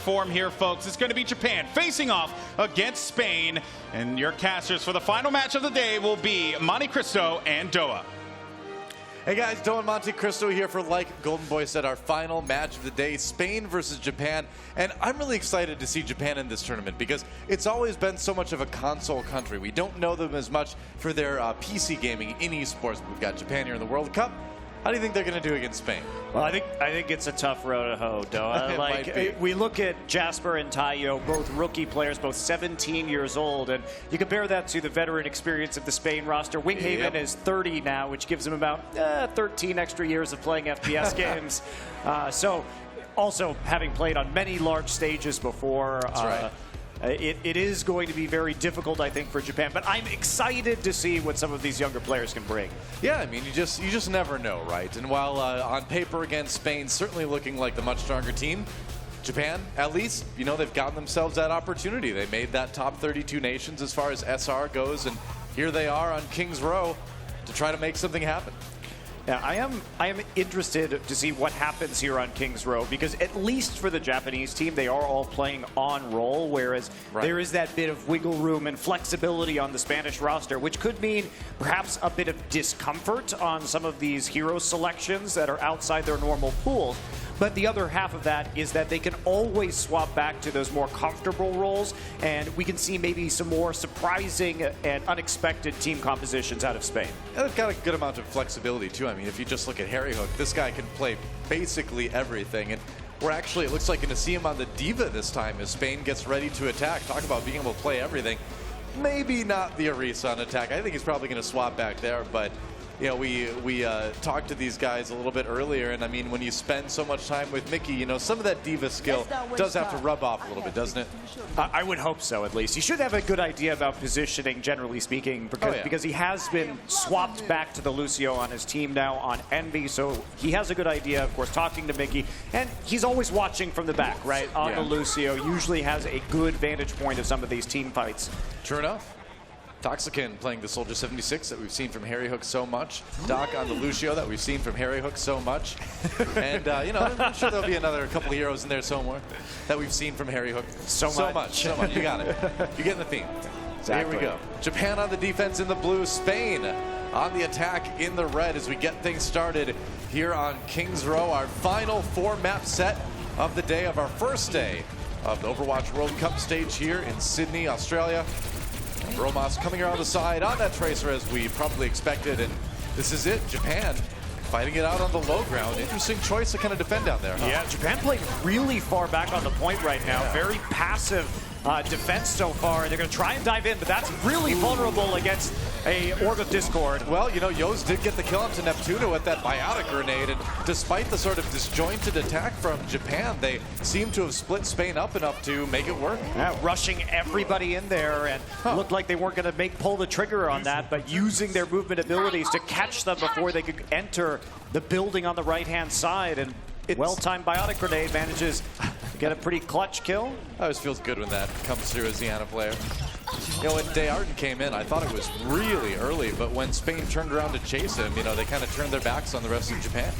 form here, folks. It's going to be Japan facing off against Spain. And your casters for the final match of the day will be Monte Cristo and Doa. Hey guys, Doa and Monte Cristo here for, like Golden Boy said, our final match of the day, Spain versus Japan. And I'm really excited to see Japan in this tournament because it's always been so much of a console country. We don't know them as much for their PC gaming in esports. We've got Japan here in the World Cup. How do you think they're going to do against Spain? Well, I think it's a tough road to hoe, Doa. We look at Jasper and Tayo, both rookie players, both 17 years old, and you compare that to the veteran experience of the Spain roster. Winghaven is 30 now, which gives him about 13 extra years of playing FPS games. So, also having played on many large stages before. That's right. It is going to be very difficult, I think, for Japan, but I'm excited to see what some of these younger players can bring. Yeah, I mean, you just never know, right? And while on paper against Spain, certainly looking like the much stronger team, Japan, at least, you know, they've gotten themselves that opportunity. They made that top 32 nations as far as SR goes, and here they are on King's Row to try to make something happen. Yeah, I am interested to see what happens here on King's Row, because at least for the Japanese team, they are all playing on roll, whereas there is that bit of wiggle room and flexibility on the Spanish roster, which could mean perhaps a bit of discomfort on some of these hero selections that are outside their normal pools. But the other half of that is that they can always swap back to those more comfortable roles, and we can see maybe some more surprising and unexpected team compositions out of Spain. Yeah, they've got a good amount of flexibility, too. I mean, if you just look at Harry Hook, this guy can play basically everything. And we're actually, it looks like, going to see him on the Diva this time as Spain gets ready to attack. Talk about being able to play everything. Maybe not the Arisa on attack. I think he's probably going to swap back there, but you know, we talked to these guys a little bit earlier, and I mean, when you spend so much time with Mickey, you know, some of that diva skill does have to rub off a little bit, doesn't it? I would hope so, at least. He should have a good idea about positioning, generally speaking, because he has been swapped back to the Lucio on his team now on Envy, so he has a good idea, of course, talking to Mickey, and he's always watching from the back, right, on the Lucio. Usually has a good vantage point of some of these team fights. True enough. Toxican playing the Soldier 76 that we've seen from Harry Hook so much. Doc on the Lucio that we've seen from Harry Hook so much. And, you know, I'm sure there'll be another couple of heroes in there somewhere that we've seen from Harry Hook. So much. You got it. You're getting the theme. So here we go. Japan on the defense in the blue. Spain on the attack in the red as we get things started here on King's Row. Our final 4-map set of the day, of our first day of the Overwatch World Cup stage here in Sydney, Australia. Romas coming around the side on that Tracer as we probably expected, and this is it. Japan fighting it out on the low ground. Interesting choice to kind of defend down there, huh? Yeah, Japan playing really far back on the point right now. Very passive defense so far. They're going to try and dive in, but that's really vulnerable against a Orb of Discord. Well, you know, Yoz did get the kill onto Neptuno with that biotic grenade, and despite the sort of disjointed attack from Japan, they seem to have split Spain up enough to make it work. Yeah, rushing everybody in there, and looked like they weren't going to pull the trigger on that, but using their movement abilities to catch them before they could enter the building on the right-hand side, and well-timed biotic grenade manages to get a pretty clutch kill. Always feels good when that comes through as the Ana player. You know, when Dayarden came in, I thought it was really early, but when Spain turned around to chase him, you know, they kind of turned their backs on the rest of Japan.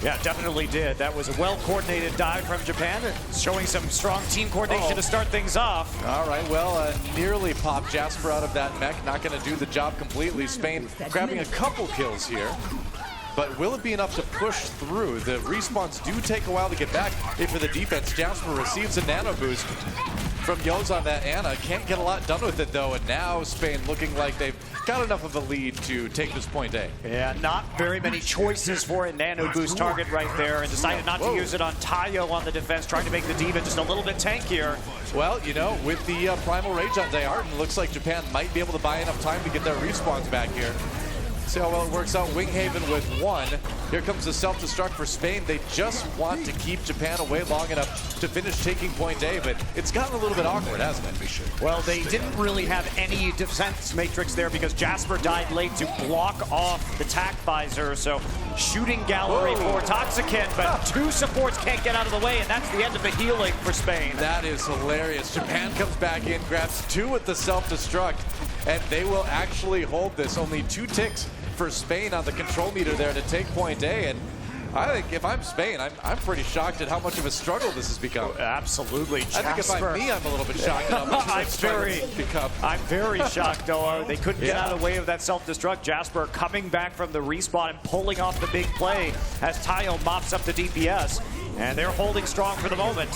Yeah, definitely did. That was a well-coordinated dive from Japan, showing some strong team coordination to start things off. All right, well, nearly popped Jasper out of that mech. Not going to do the job completely. Spain grabbing a couple kills here. But will it be enough to push through? The respawns do take a while to get back. If for the defense, Jasper receives a nano boost from Yoz on that Ana. Can't get a lot done with it, though. And now Spain looking like they've got enough of a lead to take this point A. Yeah, not very many choices for a nano boost target right there, and decided not to use it on Tayo on the defense, trying to make the Diva just a little bit tankier. Well, you know, with the Primal Rage on Dayarden, looks like Japan might be able to buy enough time to get their respawns back here. See how well it works out. Winghaven with 1. Here comes the self-destruct for Spain. They just want to keep Japan away long enough to finish taking point A, but it's gotten a little bit awkward, hasn't it? Well, they didn't really have any defense matrix there because Jasper died late to block off the tac visor, so shooting gallery for Toxican, but 2 supports can't get out of the way, and that's the end of the healing for Spain. That is hilarious. Japan comes back in, grabs 2 with the self-destruct, and they will actually hold this. Only 2 ticks for Spain on the control meter there to take point A, and I think if I'm Spain, I'm pretty shocked at how much of a struggle this has become. Absolutely, I think if I'm me, I'm a little bit shocked at how much of a struggle this has become. I'm very shocked, though. They couldn't get out of the way of that self-destruct. Jasper coming back from the respawn and pulling off the big play as Tayo mops up the DPS. And they're holding strong for the moment.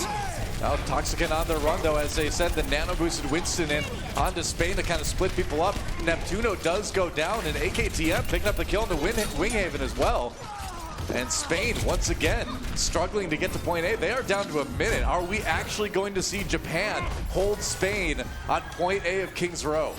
Now Toxicant on their run, though, as they said, the nano boosted Winston in onto Spain to kind of split people up. Neptuno does go down, and AKTM picking up the kill into Winghaven as well. And Spain, once again, struggling to get to point A. They are down to a minute. Are we actually going to see Japan hold Spain on point A of King's Row?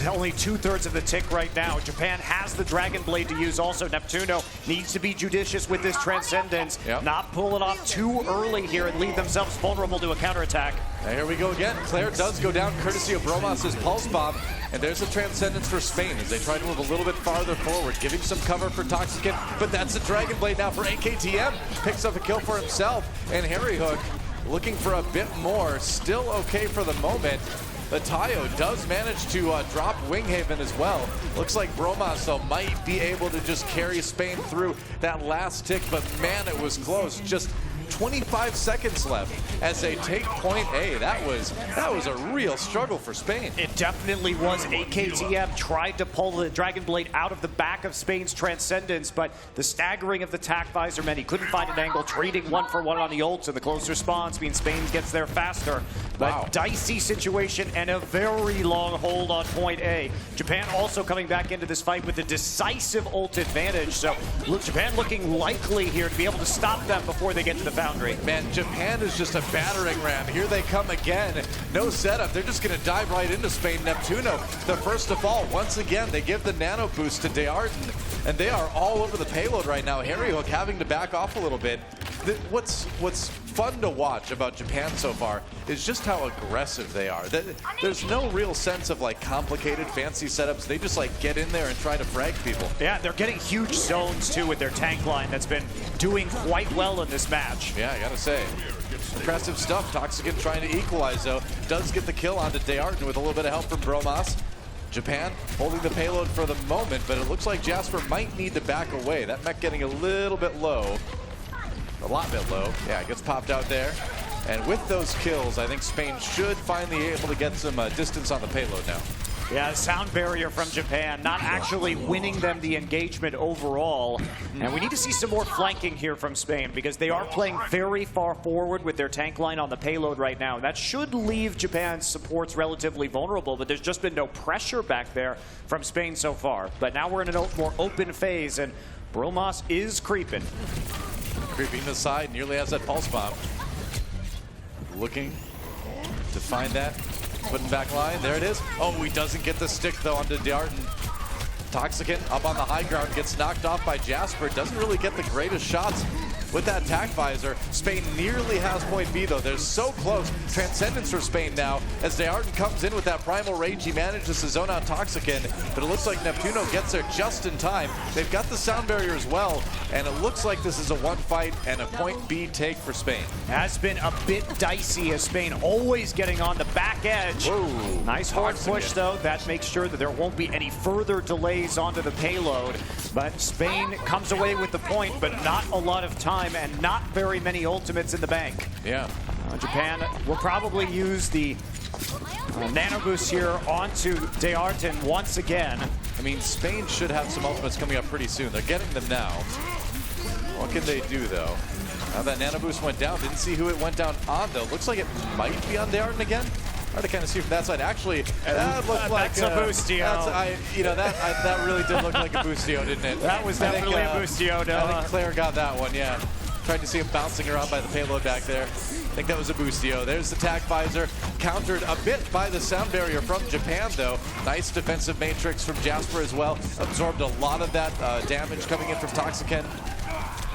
Only 2/3 of the tick right now. Japan has the Dragon Blade to use also. Neptuno needs to be judicious with this Transcendence. Not pull it off too early here and leave themselves vulnerable to a counterattack. And here we go again. Claire does go down courtesy of Bromas' Pulse Bomb. And there's a Transcendence for Spain as they try to move a little bit farther forward, giving some cover for Toxicant. But that's the Dragon Blade now for AKTM. Picks up a kill for himself. And Harry Hook looking for a bit more. Still okay for the moment. The Tayo does manage to drop Winghaven as well. Looks like Bromas, though, might be able to just carry Spain through that last tick. But man, it was close. Just 25 seconds left as they take point A. That was a real struggle for Spain. It definitely was. AKTM tried to pull the Dragon Blade out of the back of Spain's Transcendence, but the staggering of the tack visor meant he couldn't find an angle, trading 1-for-1 on the ults, and the closer spawns means Spain gets there faster. But dicey situation and a very long hold on point A. Japan also coming back into this fight with a decisive ult advantage. So look, Japan looking likely here to be able to stop them before they get to the foundry. Man, Japan is just a battering ram. Here they come again. No setup. They're just going to dive right into Spain. Neptuno, the first to fall. Once again, they give the nano boost to Dearden, and they are all over the payload right now. Harry Hook having to back off a little bit. What's fun to watch about Japan so far is just how aggressive they are. There's no real sense of like complicated, fancy setups. They just like get in there and try to frag people. Yeah, they're getting huge zones too with their tank line that's been doing quite well in this match. Yeah, I gotta say. Impressive stuff. Toxicant trying to equalize, though. Does get the kill onto Dearden with a little bit of help from Bromas. Japan holding the payload for the moment, but it looks like Jasper might need to back away. That mech getting a little bit low. A lot bit low. Yeah, it gets popped out there. And with those kills, I think Spain should finally be able to get some distance on the payload now. Yeah, sound barrier from Japan, not actually winning them the engagement overall. And we need to see some more flanking here from Spain because they are playing very far forward with their tank line on the payload right now. That should leave Japan's supports relatively vulnerable, but there's just been no pressure back there from Spain so far. But now we're in a more open phase, and Bromas is creeping. Creeping to the side, nearly has that pulse bomb. Looking to find that. Putting back line, there it is. Oh, he doesn't get the stick though onto Dearden. Toxicant up on the high ground, gets knocked off by Jasper. Doesn't really get the greatest shots with that tack visor. Spain nearly has point B though. They're so close. Transcendence for Spain now as Dearden comes in with that primal rage. He manages to zone out Toxicant, but it looks like Neptuno gets there just in time. They've got the sound barrier as well, and it looks like this is a one fight and a point B take for Spain. Has been a bit dicey as Spain always getting on the back edge. Whoa, nice hard push though. That makes sure that there won't be any further delays onto the payload. But Spain comes away with the point, but not a lot of time and not very many ultimates in the bank. Yeah. Japan will probably use the nano boost here onto Dearden once again. I mean, Spain should have some ultimates coming up pretty soon. They're getting them now. What can they do though? Now that nano boost went down, didn't see who it went down on though. Looks like it might be on Dearden again. Hard to kind of see from that side. Actually, that looked like a boostio. That really did look like a boostio, didn't it? That was definitely a boostio. No. I think Claire got that one. Yeah, tried to see him bouncing around by the payload back there. I think that was a boostio. There's the tack visor, countered a bit by the sound barrier from Japan though. Nice defensive matrix from Jasper as well. Absorbed a lot of that damage coming in from Toxicant.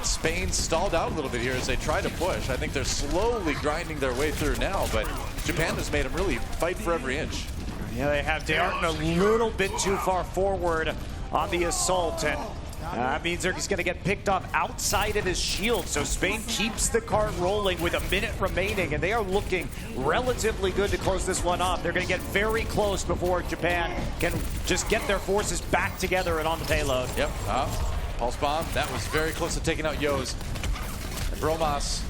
Spain stalled out a little bit here as they try to push. I think they're slowly grinding their way through now, but Japan has made them really fight for every inch. Yeah, they have Dearden a little bit too far forward on the assault, and that means they're just going to get picked off outside of his shield. So Spain keeps the cart rolling with a minute remaining, and they are looking relatively good to close this one off. They're going to get very close before Japan can just get their forces back together and on the payload. Yep. Pulse bomb, that was very close to taking out Yoz. And Bromas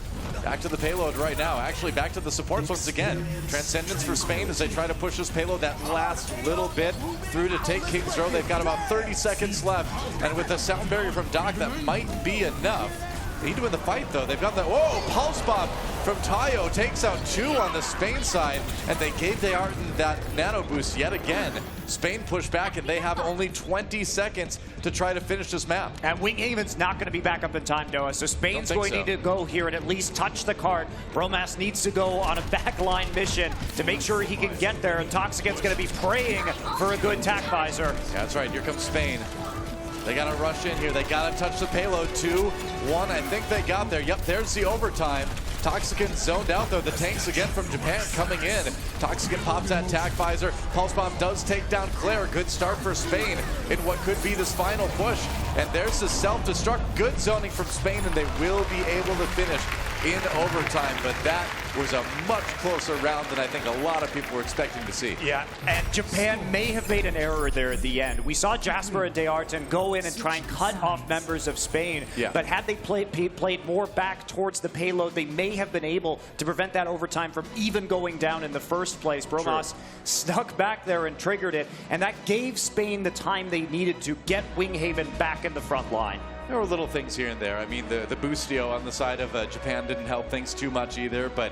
back to the payload right now. Actually, back to the supports once again. Transcendence for Spain as they try to push this payload that last little bit through to take King's Row. They've got about 30 seconds left. And with the sound barrier from Doc, that might be enough. They need to win the fight, though. They've got the, whoa, Pulse Bomb from Tayo takes out 2 on the Spain side, and they gave Dearton that nano boost yet again. Spain pushed back, and they have only 20 seconds to try to finish this map. And Winghaven's not going to be back up in time, Noah, so Spain's going to need to go here and at least touch the cart. Bromas needs to go on a backline mission to make sure he can get there, and Toxicant's going to be praying for a good tac visor. Yeah, that's right. Here comes Spain. They got to rush in here. They got to touch the payload. 2-1. I think they got there. Yep, there's the overtime. Toxicant zoned out, though. The tanks again from Japan coming in. Toxicant pops that tac visor. Pulse Bomb does take down Claire. Good start for Spain in what could be this final push. And there's the self-destruct. Good zoning from Spain, and they will be able to finish in overtime. But that was a much closer round than I think a lot of people were expecting to see. Yeah, and Japan may have made an error there at the end. We saw Jasper and Dearton go in and try and cut off members of Spain, but had they played more back towards the payload, they may have been able to prevent that overtime from even going down in the first place. Bromas snuck back there and triggered it, and that gave Spain the time they needed to get Winghaven back in the front line. There were little things here and there. I mean, the boostio on the side of Japan didn't help things too much either, but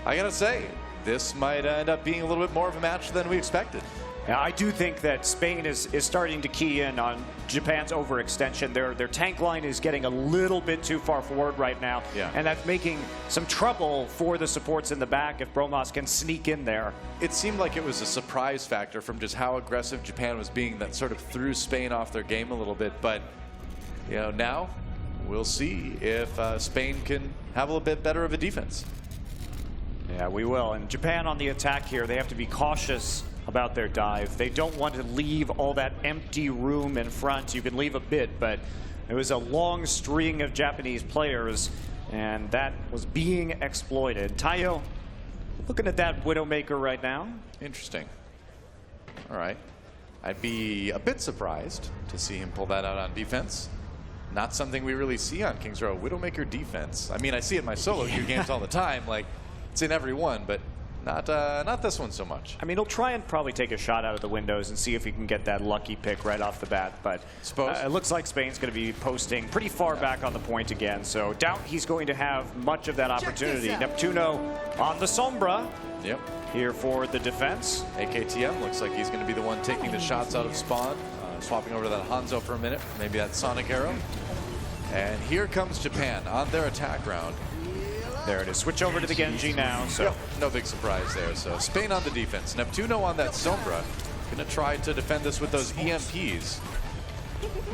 I gotta say, this might end up being a little bit more of a match than we expected. Yeah, I do think that Spain is starting to key in on Japan's overextension. Their tank line is getting a little bit too far forward right now, and that's making some trouble for the supports in the back if Bromas can sneak in there. It seemed like it was a surprise factor from just how aggressive Japan was being that sort of threw Spain off their game a little bit, but you know, now we'll see if Spain can have a little bit better of a defense. Yeah, we will. And Japan on the attack here, they have to be cautious about their dive. They don't want to leave all that empty room in front. You can leave a bit, but it was a long string of Japanese players, and that was being exploited. Tayo, looking at that Widowmaker right now. Interesting. All right. I'd be a bit surprised to see him pull that out on defense. Not something we really see on King's Row. Widowmaker defense. I mean, I see it in my solo queue games all the time. Like, it's in every one, but not this one so much. I mean, he'll try and probably take a shot out of the windows and see if he can get that lucky pick right off the bat. But it looks like Spain's going to be posting pretty far back on the point again. So doubt he's going to have much of that opportunity. Neptuno on the Sombra. Yep. Here for the defense. AKTM looks like he's going to be the one taking the shots out of spawn. Swapping over to that Hanzo for a minute. Maybe that Sonic Arrow. And here comes Japan on their attack round. There it is. Switch over to the Genji now. So no big surprise there. So Spain on the defense. Neptuno on that Sombra. Going to try to defend this with those EMPs.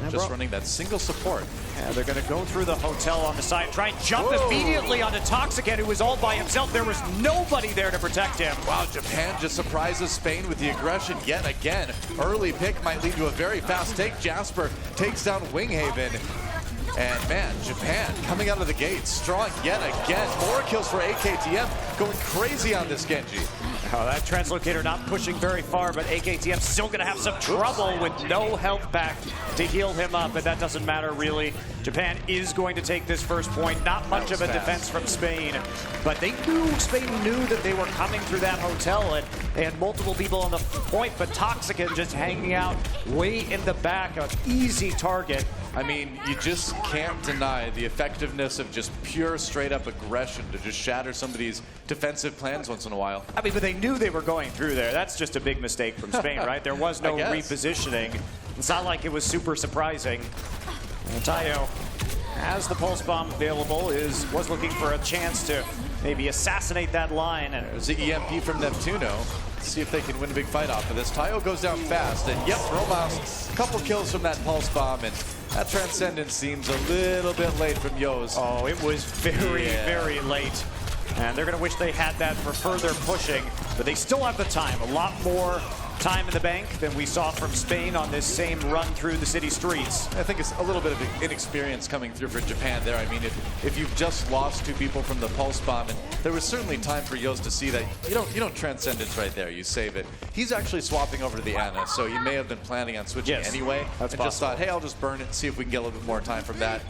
Just running that single support. Yeah, they're going to go through the hotel on the side, try and jump immediately onto Toxicant, who was all by himself. There was nobody there to protect him. Wow, Japan just surprises Spain with the aggression yet again. Early pick might lead to a very fast take. Jasper takes down Winghaven. And man, Japan coming out of the gate strong yet again. More kills for AKTM, going crazy on this Genji. Oh, that translocator not pushing very far, but AKTM still going to have some trouble with no health back to heal him up, but that doesn't matter really. Japan is going to take this first point. Not much of a defense from Spain, but Spain knew that they were coming through that hotel, and they had multiple people on the point, but Toxicant just hanging out way in the back, an easy target. I mean, you just can't deny the effectiveness of just pure straight-up aggression to just shatter somebody's defensive plans once in a while. I mean, but they knew they were going through there. That's just a big mistake from Spain, right? There was no repositioning. It's not like it was super surprising. And Tayo, as the pulse bomb available, was looking for a chance to maybe assassinate that line. And there's the EMP from Neptuno. Let's see if they can win a big fight off of this. Tayo goes down fast, and yep, Bromas, a couple kills from that pulse bomb, and that Transcendence seems a little bit late from Yoz. Oh, it was very, very late. And they're going to wish they had that for further pushing, but they still have the time. A lot more time in the bank than we saw from Spain on this same run through the city streets. I think it's a little bit of inexperience coming through for Japan there. I mean, if you've just lost 2 people from the pulse bomb, and there was certainly time for Yost to see that you don't transcendence right there. You save it. He's actually swapping over to the Ana, so he may have been planning on switching anyway, that's and just thought, hey, I'll just burn it and see if we can get a little bit more time from that.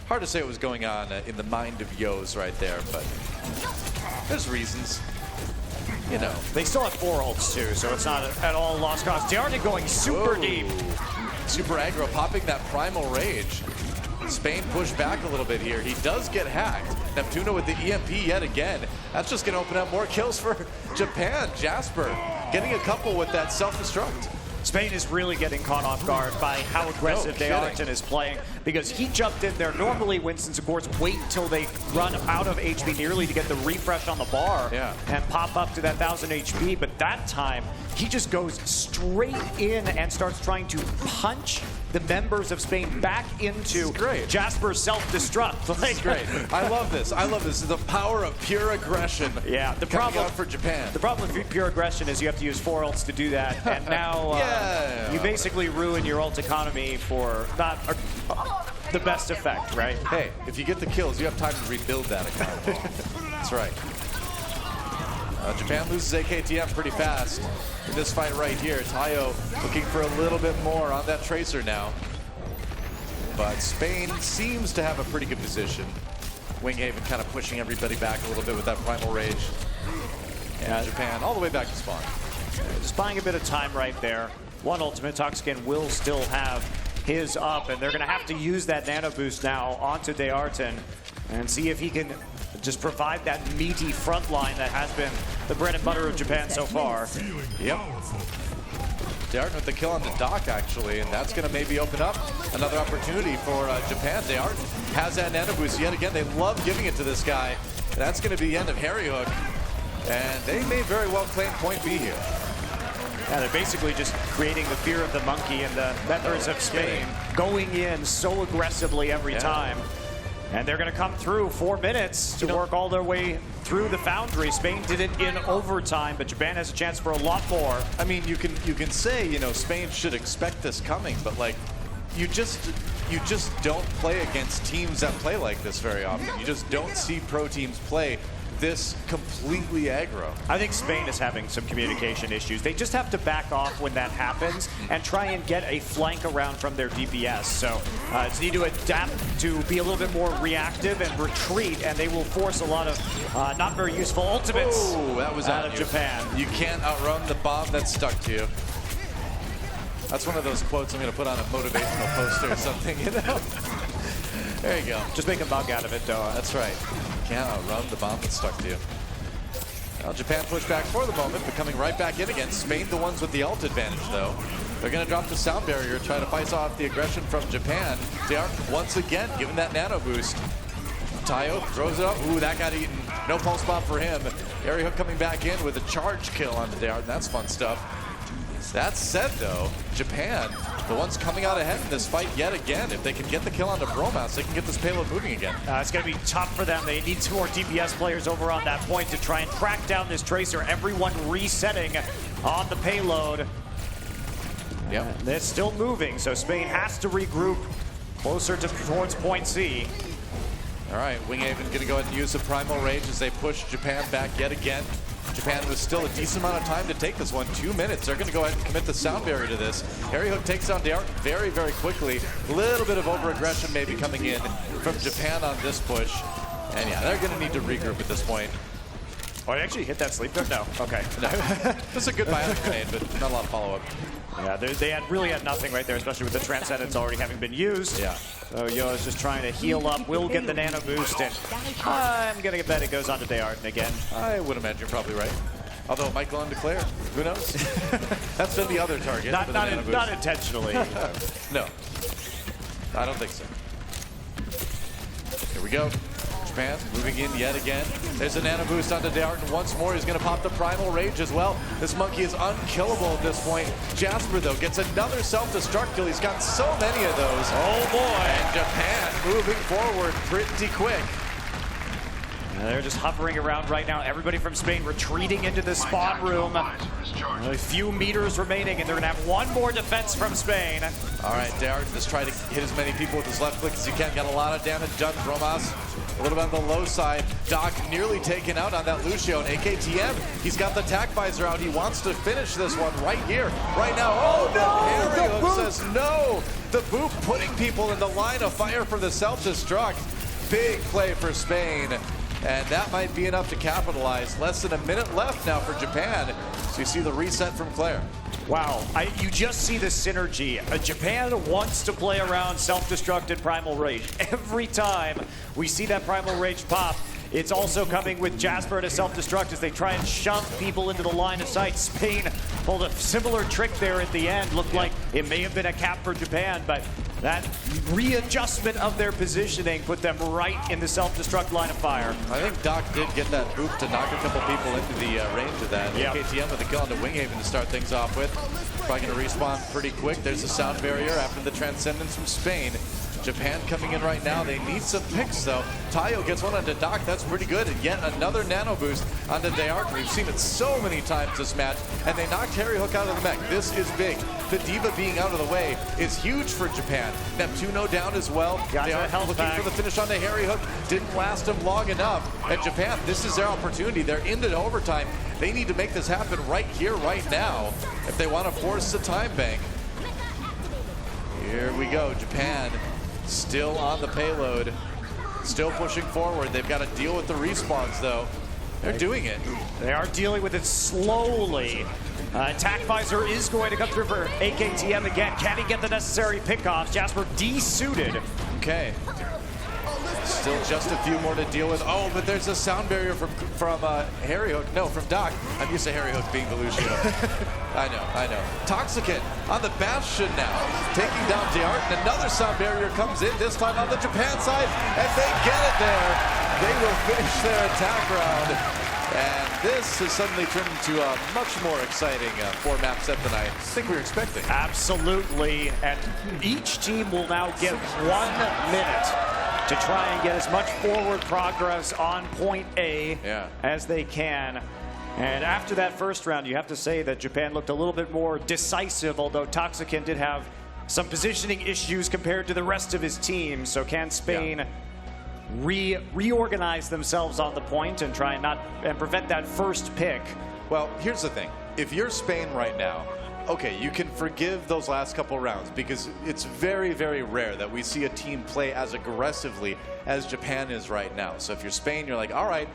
Hard to say what was going on in the mind of Yost right there, but there's reasons. You know. They still have 4 ults too, so it's not at all lost cause. D'Arton going super deep. Super aggro, popping that primal rage. Spain pushed back a little bit here. He does get hacked. Neptuno with the EMP yet again. That's just going to open up more kills for Japan. Jasper getting a couple with that self-destruct. Spain is really getting caught off guard by how aggressive D'Arton is playing, because he jumped in there. Normally, Winston's, of course, wait until they run out of HP nearly to get the refresh on the bar and pop up to that 1000 HP. But that time, he just goes straight in and starts trying to punch the members of Spain back into Jasper's self-destruct. Like, great. I love this. I love this. The power of pure aggression. Yeah, the problem for Japan. The problem with pure aggression is you have to use 4 ults to do that, and now you basically ruin your ult economy for not the best effect, right? Hey, if you get the kills, you have time to rebuild that economy. That's right. Japan loses AKTM pretty fast in this fight right here. Tayo looking for a little bit more on that Tracer now. But Spain seems to have a pretty good position. Winghaven kind of pushing everybody back a little bit with that Primal Rage. And Japan all the way back to spawn. Just buying a bit of time right there. One ultimate, Toxican will still have his up, and they're going to have to use that nano boost now onto D'Arton and see if he can just provide that meaty front line that has been the bread and butter of Japan so far. Yep. D'Arton with the kill on the Doc, actually, and that's going to maybe open up another opportunity for Japan. D'Arton has that nano boost yet again. They love giving it to this guy. That's going to be the end of Harry Hook, and they may very well claim point B here. Yeah, they're basically just creating the fear of the monkey and the members of Spain going in so aggressively every time. And they're going to come through 4 minutes to work all their way through the Foundry. Spain did it in overtime, but Japan has a chance for a lot more. I mean, you can say, you know, Spain should expect this coming, but like, you just don't play against teams that play like this very often. You just don't see pro teams play this completely aggro. I think Spain is having some communication issues. They just have to back off when that happens and try and get a flank around from their DPS. So just need to adapt to be a little bit more reactive and retreat, and they will force a lot of not very useful ultimates that was out of Japan. You can't outrun the bomb that's stuck to you. That's one of those quotes I'm going to put on a motivational poster or something, you know? There you go. Just make a bug out of it, though. That's right. Can't outrun the bomb that's stuck to you. Well, Japan pushed back for the moment, but coming right back in again. Spain the ones with the ult advantage, though. They're going to drop the sound barrier, try to fight off the aggression from Japan. D'Arton once again given that nano boost. Tayo throws it up. Ooh, that got eaten. No pulse bomb for him. Harry Hook coming back in with a charge kill on D'Arton. That's fun stuff. That said, though, Japan, the ones coming out ahead in this fight yet again. If they can get the kill on the Bromouse, they can get this payload moving again. It's going to be tough for them. They need 2 more DPS players over on that point to try and track down this Tracer. Everyone resetting on the payload. Yep. They're still moving, so Spain has to regroup closer towards point C. All right, Winghaven going to go ahead and use the Primal Rage as they push Japan back yet again. Japan was still a decent amount of time to take this one. 2 minutes. They're going to go ahead and commit the sound barrier to this. Harry Hook takes down D'Arton very, very quickly. A little bit of over-aggression maybe coming in from Japan on this push. And yeah, they're going to need to regroup at this point. Oh, I actually hit that sleep guard? No. Okay. No. Just a good biotic grenade, but not a lot of follow-up. Yeah, they really had nothing right there, especially with the Transcendence already having been used. Yeah. So Yo is just trying to heal up. Will get the nano boost, and I'm going to bet it goes on to D'Arton again. I would imagine you're probably right. Although it might go on Declare. Who knows? That's been the other target. Not intentionally. No. I don't think so. Here we go. Japan moving in yet again. There's a nano boost onto D'Arton once more. He's going to pop the Primal Rage as well. This monkey is unkillable at this point. Jasper, though, gets another self-destruct kill. He's got so many of those. Oh, boy. And Japan moving forward pretty quick. They're just hovering around right now. Everybody from Spain retreating into the spawn room. A few meters remaining, and they're going to have one more defense from Spain. All right, Derek just try to hit as many people with his left click as he can. Got a lot of damage done. Bromas a little bit on the low side. Doc nearly taken out on that Lucio. And AKTM, he's got the tack visor out. He wants to finish this one right here, right now. Oh, no! Harry says no! The boot putting people in the line of fire for the self-destruct. Big play for Spain. And that might be enough to capitalize. Less than a minute left now for Japan. So you see the reset from Claire. Wow, you just see the synergy. Japan wants to play around self-destruct and Primal Rage. Every time we see that Primal Rage pop, it's also coming with Jasper to self-destruct as they try and shove people into the line of sight. Spain pulled a similar trick there at the end. Looked like it may have been a cap for Japan, but that readjustment of their positioning put them right in the self-destruct line of fire. I think Doc did get that boop to knock a couple people into the range of that. Yep. KTM with a kill onto Winghaven to start things off with. Probably going to respawn pretty quick. There's a sound barrier after the Transcendence from Spain. Japan coming in right now. They need some picks, though. Tayo gets one onto Doc. That's pretty good. And yet another nano boost onto Deart. We've seen it so many times this match. And they knocked Harry Hook out of the mech. This is big. The Diva being out of the way is huge for Japan. Neptuno down as well. They are looking for the finish onto Harry Hook. Didn't last him long enough. And Japan, this is their opportunity. They're into overtime. They need to make this happen right here, right now, if they want to force the time bank. Here we go. Japan still on the payload, still pushing forward. They've got to deal with the respawns, though. They're doing it. They are dealing with it slowly. Attack visor is going to come through for AKTM again. Can he get the necessary pickoffs? Jasper desuited. Okay. Still just a few more to deal with. Oh, but there's a sound barrier from Harry Hook. No, from Doc. I'm used to Harry Hook being the Lucio. I know. Toxicant on the Bastion now, taking down Deart, and another sound barrier comes in, this time on the Japan side, and they get it there. They will finish their attack round. And this has suddenly turned into a much more exciting four-map set than I think we were expecting. Absolutely. And each team will now get 1 minute to try and get as much forward progress on point A as they can. And after that first round, you have to say that Japan looked a little bit more decisive, although Toxicant did have some positioning issues compared to the rest of his team. So can Spain reorganize themselves on the point and try and prevent that first pick? Well, here's the thing. If you're Spain right now, okay, you can forgive those last couple rounds because it's very, very rare that we see a team play as aggressively as Japan is right now. So if you're Spain, you're like, all right,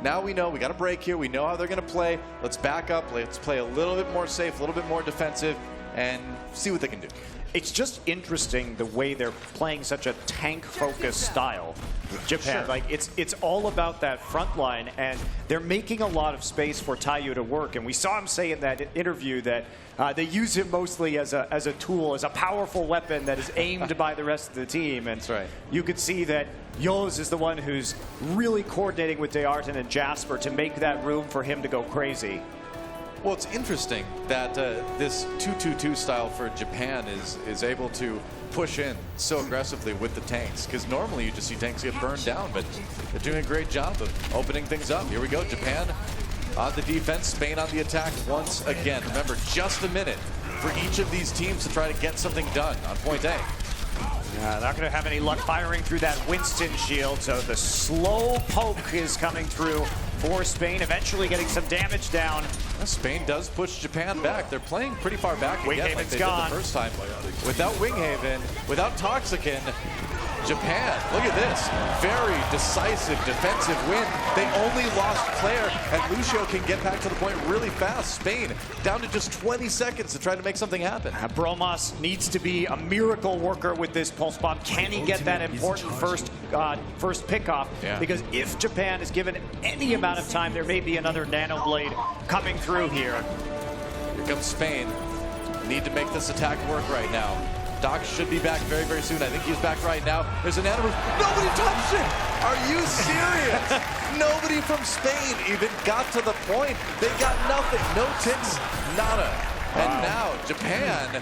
now we know we got a break here. We know how they're going to play. Let's back up. Let's play a little bit more safe, a little bit more defensive, and see what they can do. It's just interesting the way they're playing such a tank-focused style. Japan, like it's all about that front line, and they're making a lot of space for Tayo to work. And we saw him say in that interview that they use him mostly as a tool, as a powerful weapon that is aimed by the rest of the team. And that's right. You could see that Yos is the one who's really coordinating with Dearton and Jasper to make that room for him to go crazy. Well, it's interesting that this 2-2-2 style for Japan is able to push in so aggressively with the tanks, because normally you just see tanks get burned down, but they're doing a great job of opening things up. Here we go, Japan on the defense, Spain on the attack once again. Remember, just a minute for each of these teams to try to get something done on point A. Not going to have any luck firing through that Winston shield, so the slow poke is coming through for Spain, eventually getting some damage down. Spain does push Japan back. They're playing pretty far back again, like they did the first time. Without Winghaven, without Toxicant, Japan, look at this, very decisive defensive win. They only lost Claire, and Lucio can get back to the point really fast. Spain down to just 20 seconds to try to make something happen. Bromas needs to be a miracle worker with this pulse bomb. Can he get that important first pickoff? Yeah. Because if Japan is given any amount of time, there may be another nano blade coming through here. Here comes Spain. Need to make this attack work right now. Doc should be back very, very soon. I think he's back right now. There's an animal. Nobody touched it! Are you serious? Nobody from Spain even got to the point. They got nothing. No ticks, nada. And now Japan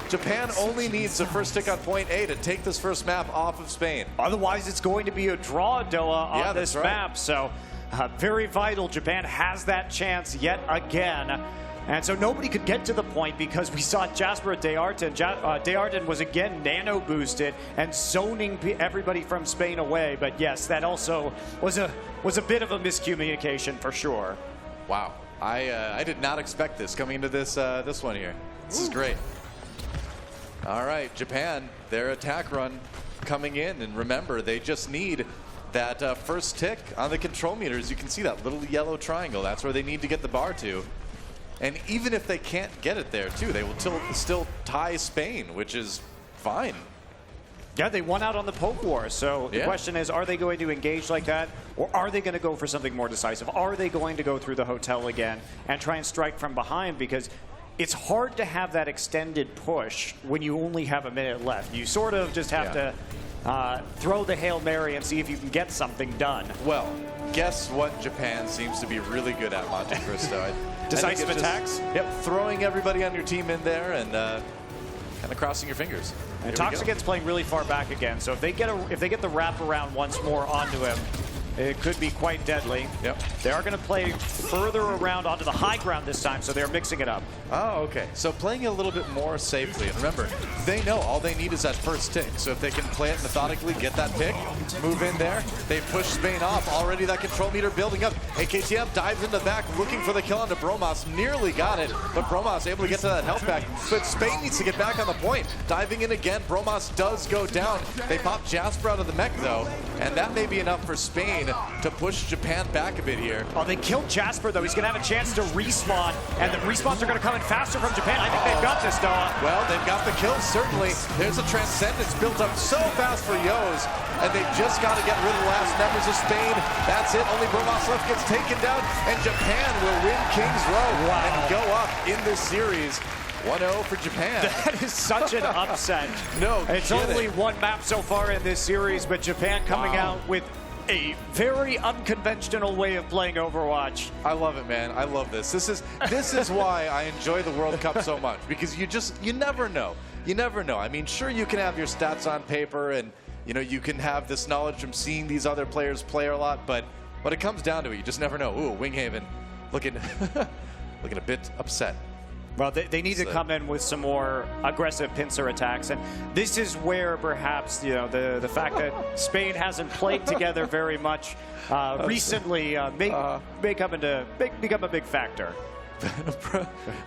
Japan only needs the first stick on point A to take this first map off of Spain. Otherwise, it's going to be a draw, Doa, on this map. So very vital. Japan has that chance yet again. And so nobody could get to the point because we saw Jasper at Dearden. Dearden was again nano boosted and zoning everybody from Spain away. But yes, that also was a bit of a miscommunication for sure. Wow, I did not expect this coming into this this one here. This is great. All right, Japan, their attack run coming in, and remember, they just need that first tick on the control meters. You can see that little yellow triangle. That's where they need to get the bar to. And even if they can't get it there, too, they will still tie Spain, which is fine. Yeah, they won out on the poke war. So the question is, are they going to engage like that? Or are they going to go for something more decisive? Are they going to go through the hotel again and try and strike from behind? Because it's hard to have that extended push when you only have a minute left. You sort of just have to throw the Hail Mary and see if you can get something done. Well, guess what Japan seems to be really good at, Monte Cristo? Decisive attacks? Yep, throwing everybody on your team in there and kind of crossing your fingers. And Toxicant's playing really far back again, so if they get the wraparound once more onto him, it could be quite deadly. Yep. They are going to play further around onto the high ground this time, so they're mixing it up. Oh, okay. So playing it a little bit more safely. And remember, they know all they need is that first tick. So if they can play it methodically, get that pick, move in there, they push Spain off. Already that control meter building up. AKTM dives in the back, looking for the kill onto Bromas. Nearly got it, but Bromas able to get to that health back. But Spain needs to get back on the point. Diving in again, Bromas does go down. They pop Jasper out of the mech, though, and that may be enough for Spain to push Japan back a bit here. Oh, they killed Jasper, though. He's going to have a chance to respawn, and the respawns are going to come in faster from Japan. I think they've got this, Doa. Well, they've got the kills, certainly. There's a Transcendence built up so fast for Yos, and they just got to get rid of the last members of Spain. That's it. Only Bromas left gets taken down, and Japan will win King's Row and go up in this series. 1-0 for Japan. That is such an upset. No It's kidding. only one map so far in this series, but Japan coming out with a very unconventional way of playing Overwatch. I love it, man. I love this. This is why I enjoy the World Cup so much, because you never know. You never know. I mean, sure, you can have your stats on paper and you can have this knowledge from seeing these other players play a lot, but when it comes down to it, you just never know. Ooh, Winghaven looking a bit upset. Well, they need to come in with some more aggressive pincer attacks, and this is where perhaps the fact that Spain hasn't played together very much recently may become a big factor.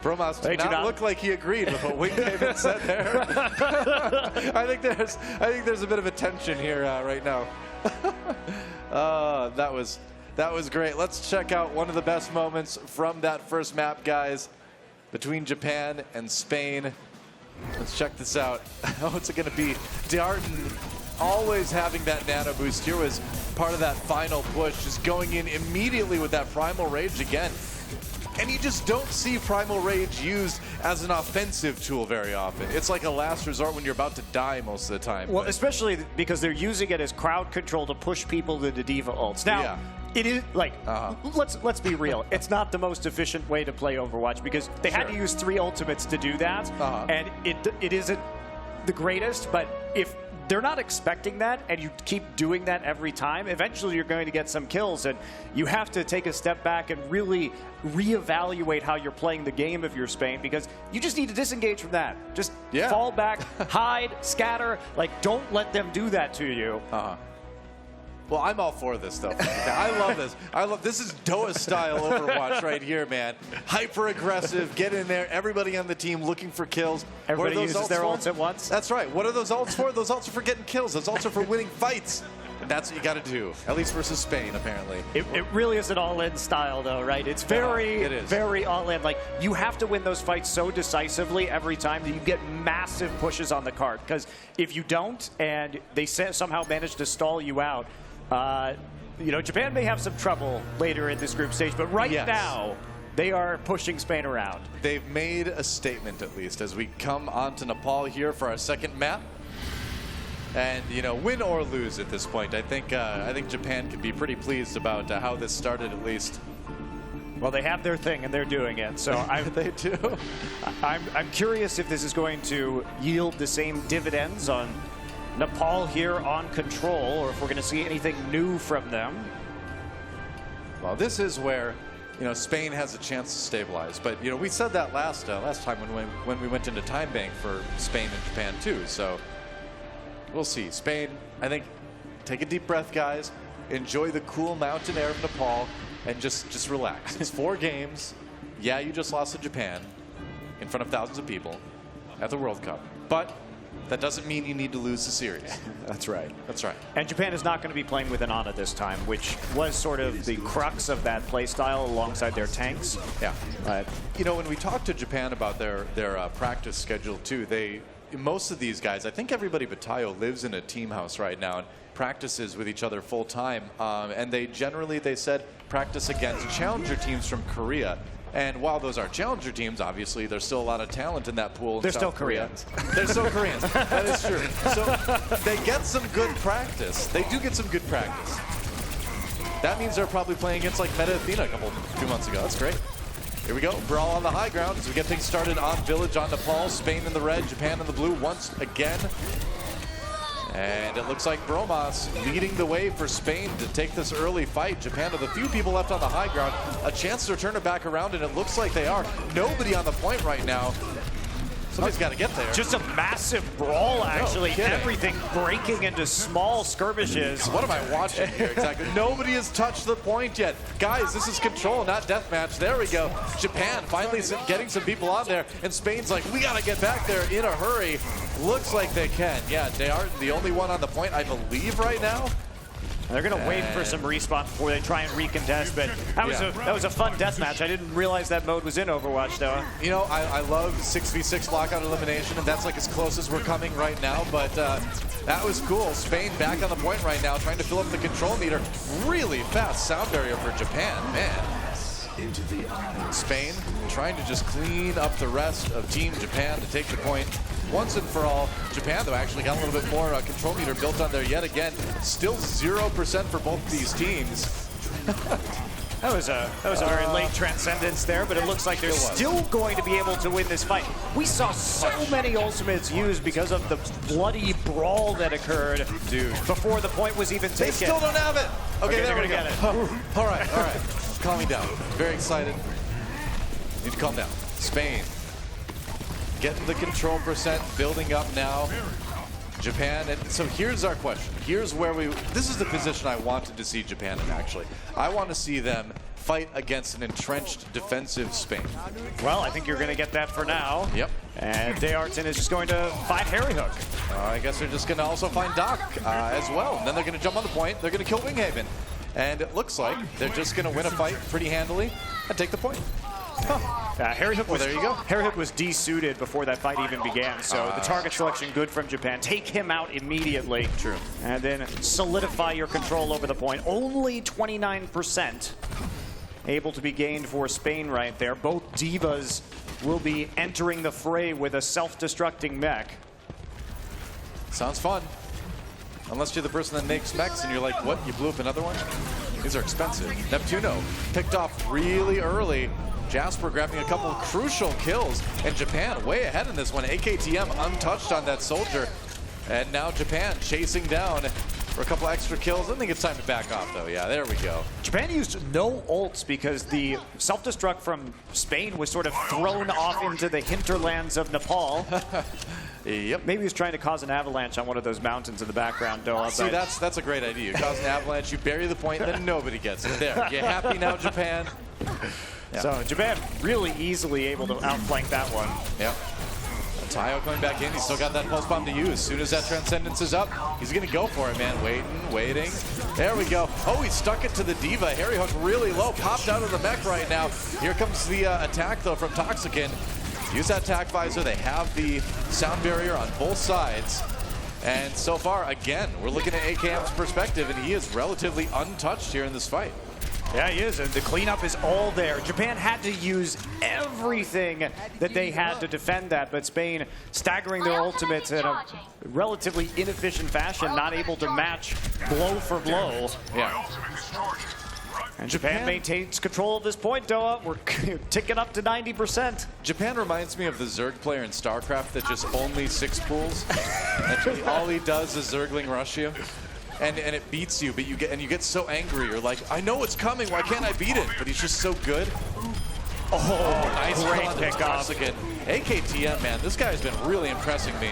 Bromas did not look like he agreed with what Winghaven said there. I think there's a bit of a tension here right now. That was great. Let's check out one of the best moments from that first map, guys, between Japan and Spain. Let's check this out. What's it going to be? Dearden always having that nano boost. Here was part of that final push, just going in immediately with that Primal Rage again. And you just don't see Primal Rage used as an offensive tool very often. It's like a last resort when you're about to die most of the time. Well, especially because they're using it as crowd control to push people to the Diva ults. Now, it is like, let's be real. It's not the most efficient way to play Overwatch because they had to use 3 ultimates to do that, and it isn't the greatest. But if they're not expecting that, and you keep doing that every time, eventually you're going to get some kills, and you have to take a step back and really reevaluate how you're playing the game if you're Spain, because you just need to disengage from that. Just fall back, hide, scatter. Like, don't let them do that to you. Well, I'm all for this, though. I love this. This is Doa style Overwatch right here, man. Hyper aggressive, get in there. Everybody on the team looking for kills. Everybody uses their ults at once. That's right. What are those ults for? Those ults are for getting kills. Those ults are for winning fights. And that's what you got to do, at least versus Spain, apparently. It really is an all-in style, though, right? It's very all-in. Like, you have to win those fights so decisively every time that you get massive pushes on the card. Because if you don't, and they somehow manage to stall you out, Japan may have some trouble later in this group stage, but right now, they are pushing Spain around. They've made a statement, at least, as we come on to Nepal here for our second map. And, win or lose at this point, I think Japan can be pretty pleased about how this started, at least. Well, they have their thing, and they're doing it. So They do. I'm curious if this is going to yield the same dividends on Nepal here on control, or if we're going to see anything new from them. Well, this is where, Spain has a chance to stabilize. But, we said that last time when we went into time bank for Spain and Japan too. So we'll see. Spain, I think, take a deep breath, guys. Enjoy the cool mountain air of Nepal and just relax. It's 4 games. Yeah, you just lost to Japan in front of thousands of people at the World Cup. But that doesn't mean you need to lose the series. That's right. That's right. And Japan is not going to be playing with an Ana this time, which was sort of the crux of that play style alongside their tanks. Yeah. When we talked to Japan about their practice schedule too, most of these guys, I think everybody but Tayo lives in a team house right now and practices with each other full time. And they said, practice against challenger teams from Korea. And while those are challenger teams, obviously, there's still a lot of talent in that pool. They're still Koreans. They're still Koreans. That is true. So they get some good practice. They do get some good practice. That means they're probably playing against like Meta Athena a few months ago. That's great. Here we go. Brawl on the high ground as we get things started on Village, on Nepal. Spain in the red, Japan in the blue once again. And it looks like Bromas leading the way for Spain to take this early fight. Japan with a few people left on the high ground. A chance to turn it back around, and it looks like they are. Nobody on the point right now. Somebody's got to get there. Just a massive brawl, actually. Everything breaking into small skirmishes. What am I watching here exactly? Nobody has touched the point yet. Guys, this is control, not deathmatch. There we go. Japan finally getting some people on there, and Spain's like, we got to get back there in a hurry. Looks like they can. Yeah, they aren't the only one on the point, I believe, right now. They're going to wait for some respawn before they try and recontest, but that was a fun deathmatch. I didn't realize that mode was in Overwatch, though. I love 6v6 lockout elimination, and that's like as close as we're coming right now, but that was cool. Spain back on the point right now, trying to fill up the control meter. Really fast sound barrier for Japan, man. Spain trying to just clean up the rest of Team Japan to take the point once and for all. Japan, though, actually got a little bit more control meter built on there yet again. Still 0% for both of these teams. That was a very late transcendence there, but it looks like they're still going to be able to win this fight. We saw so many ultimates used because of the bloody brawl that occurred before the point was even taken. They still don't have it. Okay, there we go. Get it. All right. Calming down. Very excited. Need to calm down. Spain getting the control percent, building up now. Japan, and so here's our question. Here's where this is the position I wanted to see Japan in, actually. I want to see them fight against an entrenched defensive Spain. Well, I think you're going to get that for now. Yep. And Dayarton is just going to find Harry Hook. I guess they're just going to also find Doc as well. And then they're going to jump on the point. They're going to kill Winghaven. And it looks like they're just going to win a fight pretty handily and take the point. Harry Hook was, there you go. Harry Hook was desuited before that fight even began, so the target selection good from Japan. Take him out immediately. True. And then solidify your control over the point. Only 29% able to be gained for Spain right there. Both divas will be entering the fray with a self-destructing mech. Sounds fun. Unless you're the person that makes mechs and you're like, what, you blew up another one? These are expensive. Neptuno picked off really early. Jasper grabbing a couple of crucial kills, and Japan way ahead in this one. AKTM untouched on that soldier, and now Japan chasing down for a couple extra kills. I think it's time to back off, though. Yeah, there we go. Japan used no ults because the self-destruct from Spain was sort of thrown off into the hinterlands of Nepal. Yep. Maybe he was trying to cause an avalanche on one of those mountains in the background, Doa. See, that's a great idea. You cause an avalanche, you bury the point, and then nobody gets it. There. You happy now, Japan? Yeah. So Japan really easily able to outflank that one. Yep. Tayo coming back in. He's still got that pulse bomb to use. As soon as that transcendence is up, he's going to go for it, man. Waiting. There we go. Oh, he stuck it to the diva. Harry Hook really low. Popped out of the mech right now. Here comes the attack, though, from Toxican. Use that attack visor. They have the sound barrier on both sides. And so far, again, we're looking at AKM's perspective, and he is relatively untouched here in this fight. Yeah, he is, and the cleanup is all there. Japan had to use everything that they had to defend that, but Spain staggering their ultimates in a relatively inefficient fashion, not able to match blow for blow. Yeah. And Japan maintains control of this point, Doa. We're ticking up to 90%. Japan reminds me of the Zerg player in StarCraft that just only 6 pools. And all he does is Zergling rush you. And it beats you, but you get so angry. You're like, I know it's coming. Why can't I beat it? But he's just so good. Oh, nice great pickoff again. AKTM, man, this guy's been really impressing me.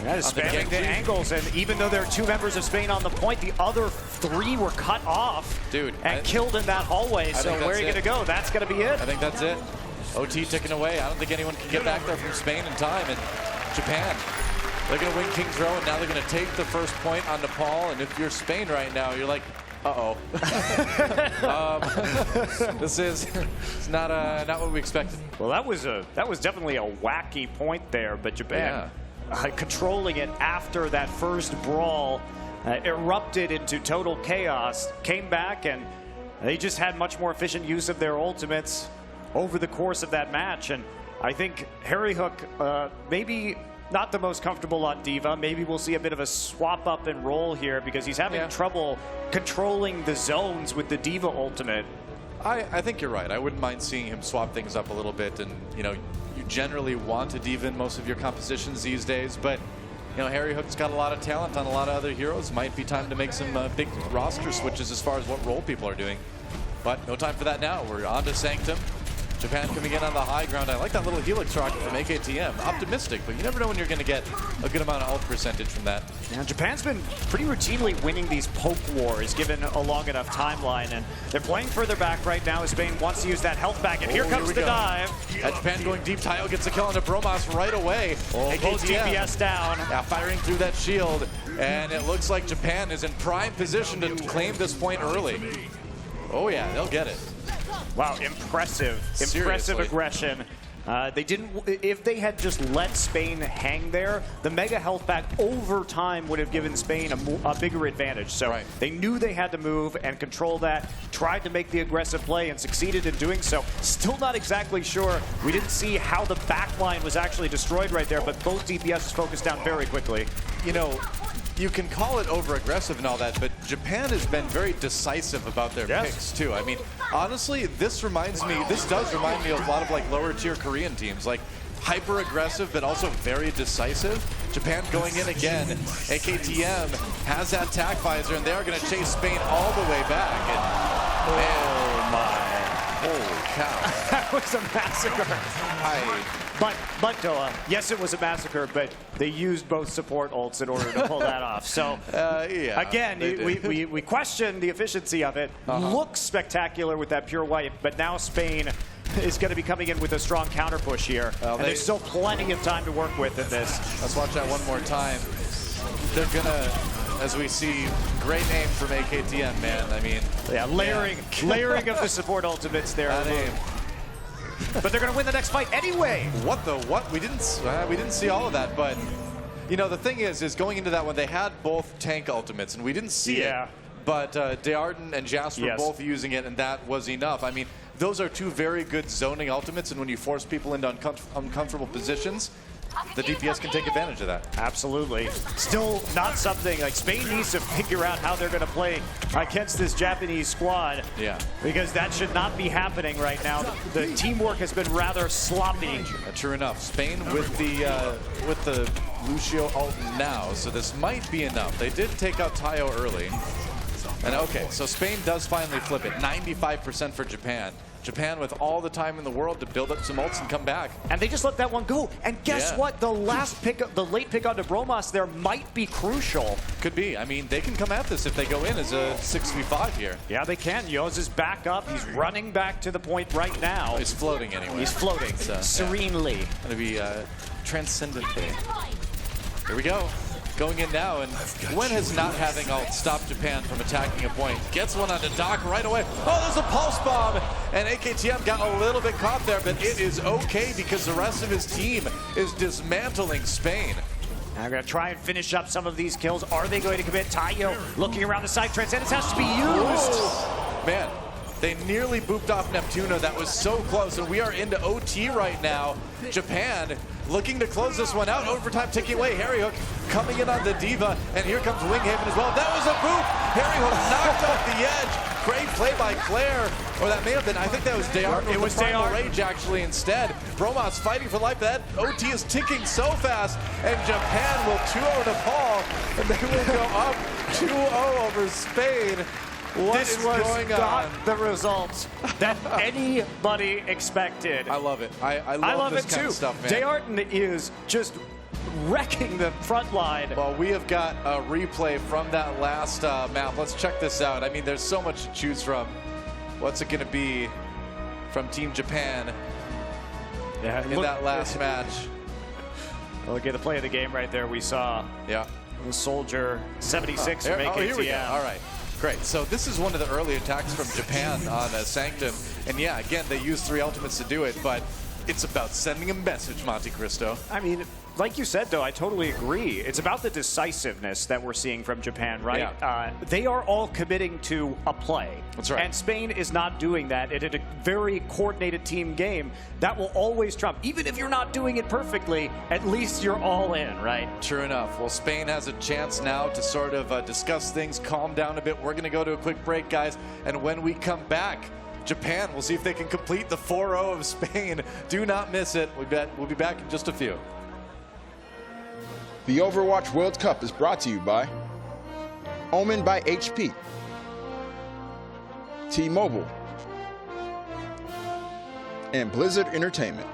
That is spamming the angles, and even though there are 2 members of Spain on the point, the other 3 were cut off, dude, and killed in that hallway. So where are you going to go? That's going to be it. I think that's it. OT ticking away. I don't think anyone can get back there from Spain in time. And Japan, they're going to win King's Row, and now they're going to take the first point on Nepal. And if you're Spain right now, you're like, uh-oh. This is not what we expected. Well, that was definitely a wacky point there, but Japan controlling it after that first brawl erupted into total chaos, came back, and they just had much more efficient use of their ultimates over the course of that match. And I think Harry Hook maybe not the most comfortable on Diva. Maybe we'll see a bit of a swap up and roll here because he's having trouble controlling the zones with the Diva ultimate. I think you're right. I wouldn't mind seeing him swap things up a little bit. And, you know, you generally want a Diva in most of your compositions these days. But, you know, Harry Hook's got a lot of talent on a lot of other heroes. Might be time to make some big roster switches as far as what role people are doing. But no time for that now. We're on to Sanctum. Japan coming in on the high ground. I like that little Helix rocket from AKTM. Optimistic, but you never know when you're going to get a good amount of ult percentage from that. Now, Japan's been pretty routinely winning these poke wars given a long enough timeline, and they're playing further back right now as Spain wants to use that health back, and here comes the dive. And Japan going deep. Tayo gets a kill onto Bromas right away. Both DPS down. Now firing through that shield, and it looks like Japan is in prime position to claim this point early. Oh yeah, they'll get it. Wow, impressive aggression. They didn't. If they had just let Spain hang there, the mega health back over time would have given Spain a bigger advantage. So they knew they had to move and control that, tried to make the aggressive play and succeeded in doing so. Still not exactly sure. We didn't see how the back line was actually destroyed right there, but both DPSs focused down very quickly. You know, you can call it over-aggressive and all that, but Japan has been very decisive about their picks, too. I mean, honestly, this does remind me of a lot of, like, lower-tier Korean teams. Like, hyper-aggressive, but also very decisive. Japan going in again. AKTM has that tac visor, and they are going to chase Spain all the way back. And, oh, my. Holy cow. That was a massacre. But Doa, yes, it was a massacre, but they used both support ults in order to pull that off. So, again, we question the efficiency of it. Looks spectacular with that pure white, but now Spain is going to be coming in with a strong counter push here. And there's still plenty of time to work with in this. Let's watch that one more time. They're going to, as we see, great aim from AKTM, man. I mean, layering of the support ultimates there. But they're going to win the next fight anyway. What the what? We didn't see all of that, but you know the thing is going into that one they had both tank ultimates and we didn't see it. But Dearden and Jasper both using it, and that was enough. I mean, those are 2 very good zoning ultimates, and when you force people into uncomfortable positions, the DPS can take advantage of that. Absolutely. Still not something like Spain needs to figure out how they're going to play against this Japanese squad. Yeah. Because that should not be happening right now. The teamwork has been rather sloppy. True enough. Spain with the Lucio ult now, so this might be enough. They did take out Tayo early. And okay, so Spain does finally flip it. 95% for Japan. Japan with all the time in the world to build up some ults and come back. And they just let that one go. And guess what? The last pick, the late pick onto Bromas there might be crucial. Could be. I mean, they can come at this if they go in as a 6v5 here. Yeah, they can. Yoz is back up. He's running back to the point right now. He's floating anyway. He's floating serenely. Going to be transcendently. Here we go. Going in now, and when has not having ult stopped Japan from attacking a point? Gets one onto Doc right away. Oh, there's a pulse bomb, and AKTM got a little bit caught there, but it is okay because the rest of his team is dismantling Spain. I'm going to try and finish up some of these kills. Are they going to commit? Tayo looking around the side. Transcendence has to be used. Whoa. Man, they nearly booped off Neptuno. That was so close, and we are into OT right now. Japan looking to close this one out. Overtime ticking away. Harry Hook coming in on the Diva, and here comes Winghaven as well. That was a boop. Harry Hook knocked off the edge. Great play by Claire, or that may have been, I think that was Dayart. It was Primal Dayart. Rage actually instead. Bromas fighting for life. That OT is ticking so fast, and Japan will 2-0 Nepal, and they will go up 2-0 over Spain. What is going on? This was not the result that anybody expected. I love it. I love this it kind too. of stuff, man. Dayart is just wrecking the front line. Well, we have got a replay from that last map. Let's check this out. I mean, there's so much to choose from. What's it going to be from Team Japan in that last match? Look at the play of the game right there. We saw Soldier 76 from AKTM. Here we go. All right. Great. So this is one of the early attacks from Japan on Sanctum. And yeah, again, they used 3 ultimates to do it, but it's about sending a message, Monte Cristo. I mean, like you said, though, I totally agree. It's about the decisiveness that we're seeing from Japan, right? Yeah. They are all committing to a play. That's right. And Spain is not doing that. And in a very coordinated team game, that will always trump. Even if you're not doing it perfectly, at least you're all in, right? True enough. Well, Spain has a chance now to sort of discuss things, calm down a bit. We're going to go to a quick break, guys. And when we come back, Japan, we'll see if they can complete the 4-0 of Spain. Do not miss it. We'll be back in just a few. The Overwatch World Cup is brought to you by Omen by HP, T-Mobile, and Blizzard Entertainment.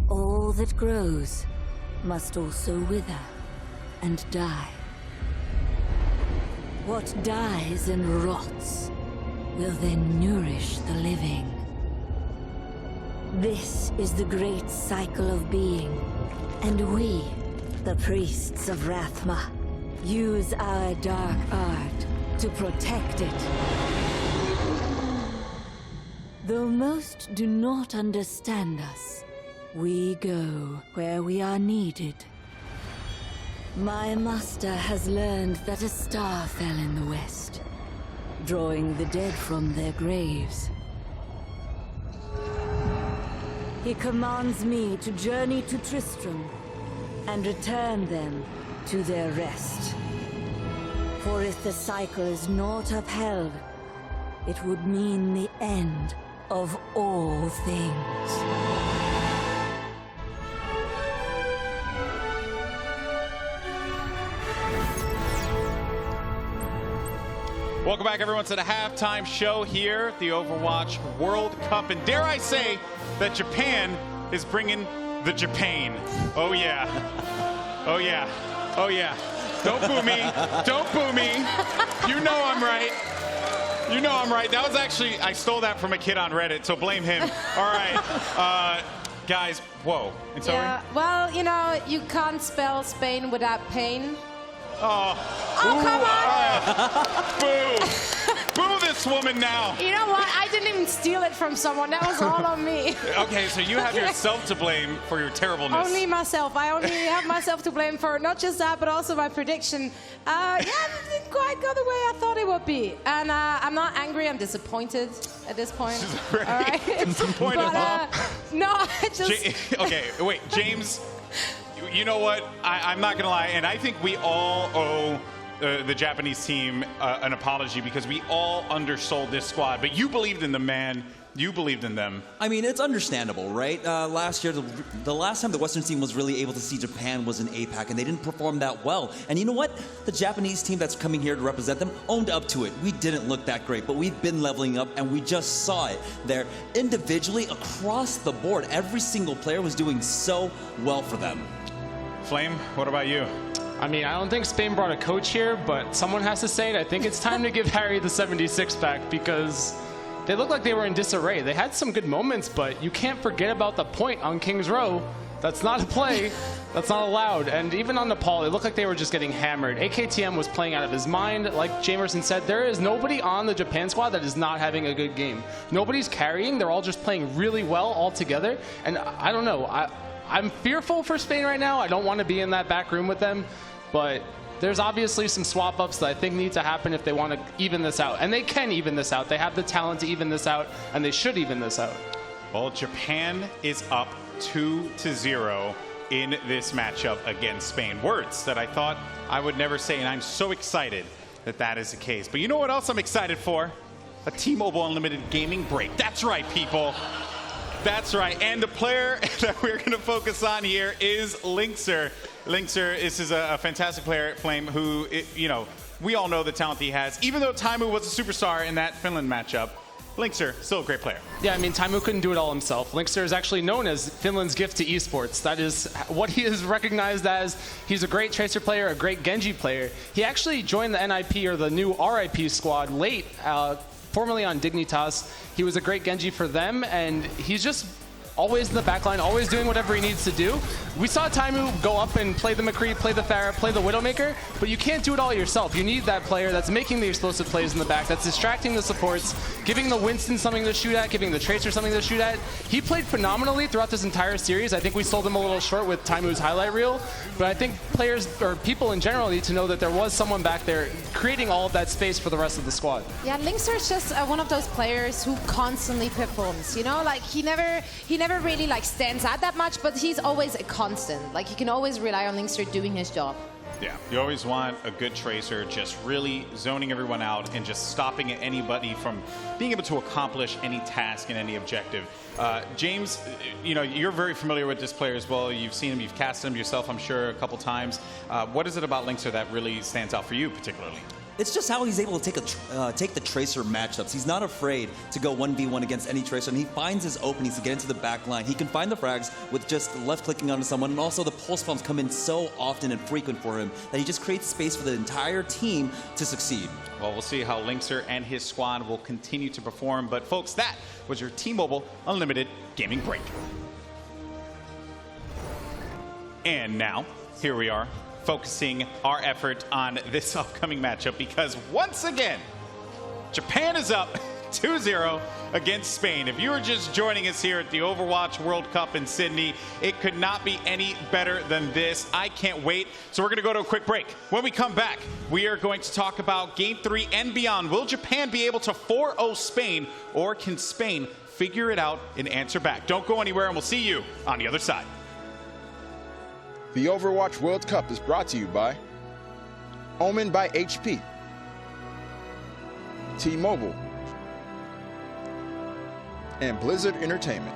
All that grows must also wither and die. What dies and rots will then nourish the living. This is the great cycle of being, and we, the priests of Rathma, use our dark art to protect it. Though most do not understand us, we go where we are needed. My master has learned that a star fell in the west, drawing the dead from their graves. He commands me to journey to Tristram and return them to their rest. For if the cycle is not upheld, it would mean the end of all things. Welcome back, everyone, to the halftime show here at the Overwatch World Cup. And dare I say that Japan is bringing the Japan. Oh, yeah. Oh, yeah. Oh, yeah. Don't boo me. Don't boo me. You know I'm right. You know I'm right. That was actually, I stole that from a kid on Reddit, so blame him. All right. Guys, whoa. And so yeah, well, you know, you can't spell Spain without pain. Oh, come on! Boo! Boo this woman now. You know what? I didn't even steal it from someone. That was all on me. Okay, so you have yourself to blame for your terribleness. Only myself. I only have myself to blame for not just that, but also my prediction. Yeah, it didn't quite go the way I thought it would be. And I'm not angry. I'm disappointed at this point. All right. Disappointed, but, no, I just... Okay, wait, James... You know what? I'm not going to lie, and I think we all owe the Japanese team an apology because we all undersold this squad. But you believed in them, man. You believed in them. I mean, it's understandable, right? Last year, the last time the Western team was really able to see Japan was in APAC, and they didn't perform that well. And you know what? The Japanese team that's coming here to represent them owned up to it. We didn't look that great, but we've been leveling up, and we just saw it there. Individually, across the board, every single player was doing so well for them. Flame, what about you? I mean, I don't think Spain brought a coach here, but someone has to say it. I think it's time to give Harry the 76 back because they looked like they were in disarray. They had some good moments, but you can't forget about the point on King's Row. That's not a play. That's not allowed. And even on Nepal, it looked like they were just getting hammered. AKTM was playing out of his mind. Like Jamerson said, there is nobody on the Japan squad that is not having a good game. Nobody's carrying. They're all just playing really well all together. And I don't know. I'm fearful for Spain right now. I don't want to be in that back room with them, but there's obviously some swap-ups that I think need to happen if they want to even this out. And they can even this out. They have the talent to even this out, and they should even this out. Well, Japan is up 2-0 in this matchup against Spain. Words that I thought I would never say, and I'm so excited that that is the case. But you know what else I'm excited for? A T-Mobile Unlimited gaming break. That's right, people. That's right. And the player that we're going to focus on here is Linkzr. Linkzr is a fantastic player at Flame who, we all know the talent he has. Even though Taimu was a superstar in that Finland matchup, Linkzr, still a great player. Yeah, I mean, Taimu couldn't do it all himself. Linkzr is actually known as Finland's gift to esports. That is what he is recognized as. He's a great Tracer player, a great Genji player. He actually joined the NIP, or the new RIP squad, late, formerly on Dignitas. He was a great Genji for them, and he's just always in the backline, always doing whatever he needs to do. We saw Taimu go up and play the McCree, play the Pharah, play the Widowmaker, but you can't do it all yourself. You need that player that's making the explosive plays in the back, that's distracting the supports, giving the Winston something to shoot at, giving the Tracer something to shoot at. He played phenomenally throughout this entire series. I think we sold him a little short with Taimu's highlight reel, but I think players, or people in general, need to know that there was someone back there creating all of that space for the rest of the squad. Yeah, Linkzr is just one of those players who constantly performs, like he never really stands out that much, but he's always a constant. Like, you can always rely on Linkzr doing his job. Yeah, you always want a good Tracer just really zoning everyone out and just stopping anybody from being able to accomplish any task and any objective. James, you're very familiar with this player as well. You've seen him, you've casted him yourself, I'm sure, a couple times. What is it about Linkzr that really stands out for you particularly? It's just how he's able to take the Tracer matchups. He's not afraid to go 1v1 against any Tracer, and he finds his openings to get into the back line. He can find the frags with just left-clicking onto someone, and also the pulse bombs come in so often and frequent for him that he just creates space for the entire team to succeed. Well, we'll see how Linkzr and his squad will continue to perform. But folks, that was your T-Mobile Unlimited Gaming Break. And now, here we are, focusing our effort on this upcoming matchup, because once again, Japan is up 2-0 against Spain. If you were just joining us here at the Overwatch World Cup in Sydney, it could not be any better than this. I can't wait. So we're going to go to a quick break. When we come back, we are going to talk about Game 3 and beyond. Will Japan be able to 4-0 Spain, or can Spain figure it out and answer back? Don't go anywhere, and we'll see you on the other side. The Overwatch World Cup is brought to you by Omen by HP, T-Mobile, and Blizzard Entertainment.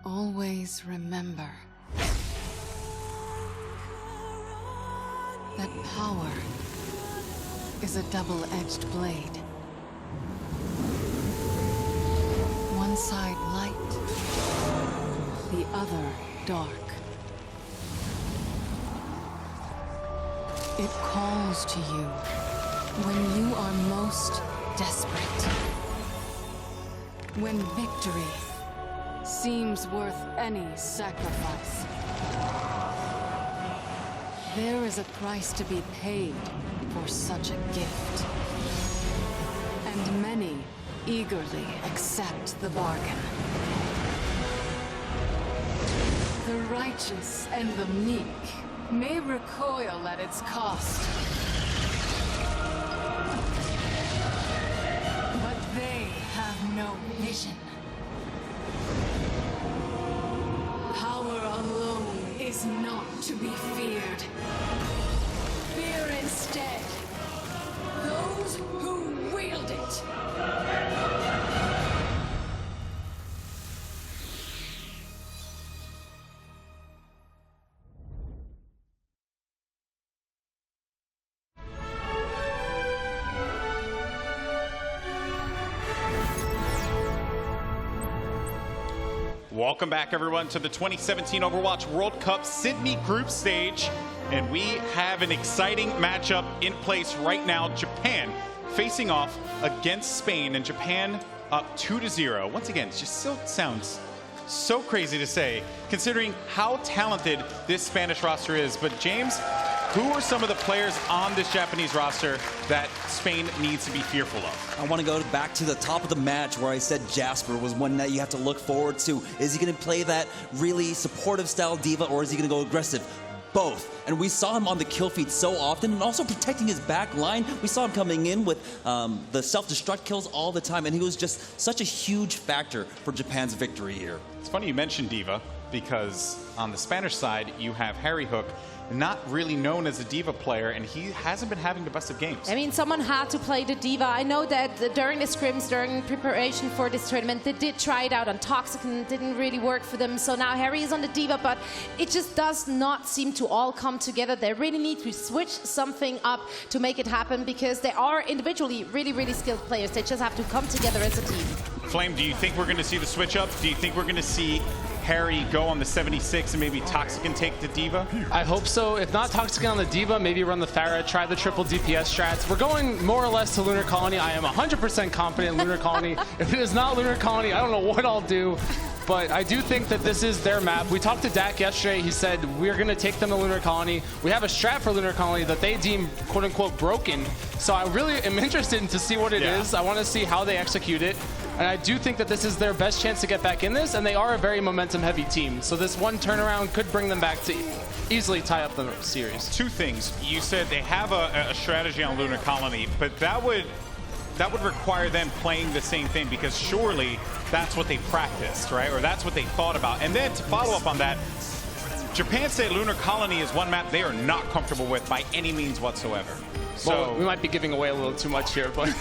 Always remember that power is a double-edged blade. One side light, the other dark. It calls to you when you are most desperate. When victory seems worth any sacrifice. There is a price to be paid for such a gift. And many eagerly accept the bargain. The righteous and the meek may recoil at its cost. But they have no vision. Power alone is not to be feared. Fear instead those who wield it. Welcome back, everyone, to the 2017 Overwatch World Cup Sydney group stage. And we have an exciting matchup in place right now. Japan facing off against Spain, and Japan up 2-0. Once again, it just still sounds so crazy to say, considering how talented this Spanish roster is. But James, who are some of the players on this Japanese roster that Spain needs to be fearful of? I want to go back to the top of the match where I said Jasper was one that you have to look forward to. Is he going to play that really supportive style diva, or is he going to go aggressive? both. And we saw him on the kill feed so often, and also protecting his back line. We saw him coming in with the self-destruct kills all the time, and he was just such a huge factor for Japan's victory here. It's funny you mentioned D.Va, because on the Spanish side, you have Harry Hook, not really known as a D.Va player, and he hasn't been having the best of games. I mean, someone had to play the D.Va. I know that during the scrims, during preparation for this tournament, they did try it out on Toxic and it didn't really work for them. So now Harry is on the D.Va, but it just does not seem to all come together. They really need to switch something up to make it happen, because they are individually really, really skilled players. They just have to come together as a team. Flame, do you think we're going to see the switch up? Do you think we're going to see Harry go on the 76 and maybe Toxic take the D.Va? I hope so. If not Toxic on the D.Va, maybe run the Pharah, try the triple DPS strats. We're going more or less to Lunar Colony. I am 100% confident in Lunar Colony. If it is not Lunar Colony, I don't know what I'll do. But I do think that this is their map. We talked to Dak yesterday. He said, we're going to take them to Lunar Colony. We have a strat for Lunar Colony that they deem, quote unquote, broken. So I really am interested in to see what it is. I want to see how they execute it. And I do think that this is their best chance to get back in this, and they are a very momentum-heavy team. So this one turnaround could bring them back to easily tie up the series. Two things. You said they have a strategy on Lunar Colony, but that would require them playing the same thing, because surely that's what they practiced, right? Or that's what they thought about. And then to follow up on that, Japan say Lunar Colony is one map they are not comfortable with by any means whatsoever. So well, we might be giving away a little too much here, but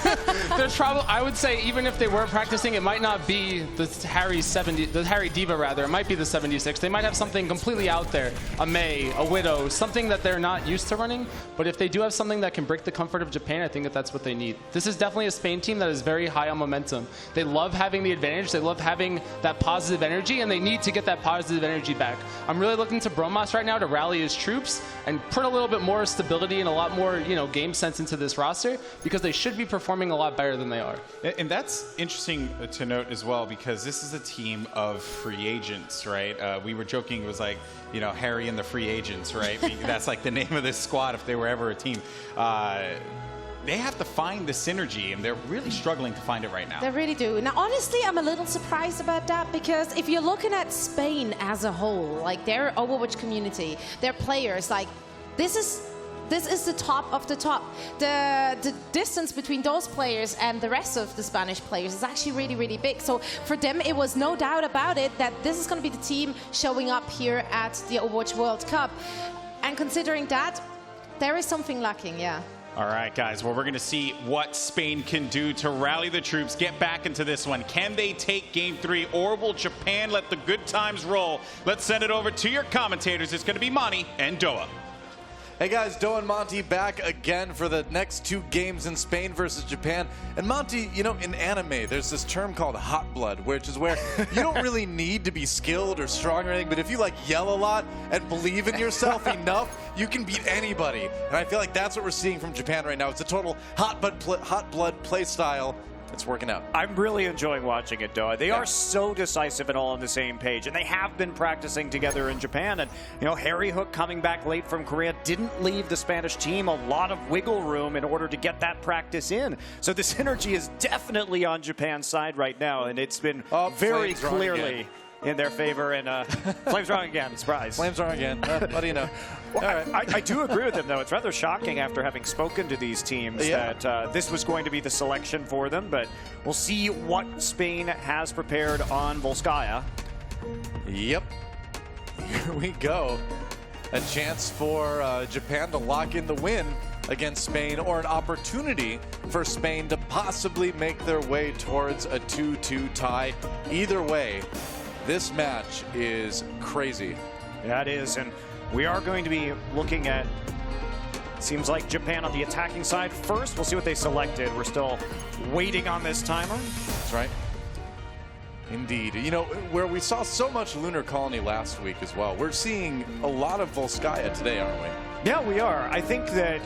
there's probably, I would say, even if they were practicing, it might not be the Harry D.Va rather. It might be the 76. They might have something completely out there, a Mei, a Widow, something that they're not used to running. But if they do have something that can break the comfort of Japan, I think that that's what they need. This is definitely a Spain team that is very high on momentum. They love having the advantage. They love having that positive energy, and they need to get that positive energy back. I'm really looking to Bromas right now to rally his troops and put a little bit more stability and a lot more, game sense into this roster, because they should be performing a lot better than they are. And that's interesting to note as well, because this is a team of free agents, right? We were joking, it was like, Harry and the free agents, right? That's like the name of this squad if they were ever a team. They have to find the synergy, and they're really struggling to find it right now. They really do. Now, honestly, I'm a little surprised about that, because if you're looking at Spain as a whole, like their Overwatch community, their players, like this is the top of the top. The distance between those players and the rest of the Spanish players is actually really, really big. So for them, it was no doubt about it that this is going to be the team showing up here at the Overwatch World Cup. And considering that, there is something lacking, yeah. All right, guys. Well, we're going to see what Spain can do to rally the troops, get back into this one. Can they take Game 3, or will Japan let the good times roll? Let's send it over to your commentators. It's going to be Monty and Doa. Hey guys, Doa and Monty back again for the next 2 games in Spain versus Japan. And Monty, in anime, there's this term called hot blood, which is where you don't really need to be skilled or strong or anything, but if you yell a lot and believe in yourself enough, you can beat anybody. And I feel like that's what we're seeing from Japan right now. It's a total hot blood play style. It's working out. I'm really enjoying watching it, Doa. They are so decisive and all on the same page, and they have been practicing together in Japan. And, Harry Hook coming back late from Korea didn't leave the Spanish team a lot of wiggle room in order to get that practice in. So the synergy is definitely on Japan's side right now, and it's been very clearly in their favor. And Flame's wrong again. Surprise. Flame's wrong again. What do you know? Well, all right. I do agree with him, though. It's rather shocking after having spoken to these teams that this was going to be the selection for them. But we'll see what Spain has prepared on Volskaya. Yep. Here we go. A chance for Japan to lock in the win against Spain, or an opportunity for Spain to possibly make their way towards a 2-2 tie. Either way, this match is crazy. Yeah, it is. And we are going to be looking at, seems like Japan on the attacking side first. We'll see what they selected. We're still waiting on this timer. That's right. Indeed. Where we saw so much Lunar Colony last week as well, we're seeing a lot of Volskaya today, aren't we? Yeah, we are. I think that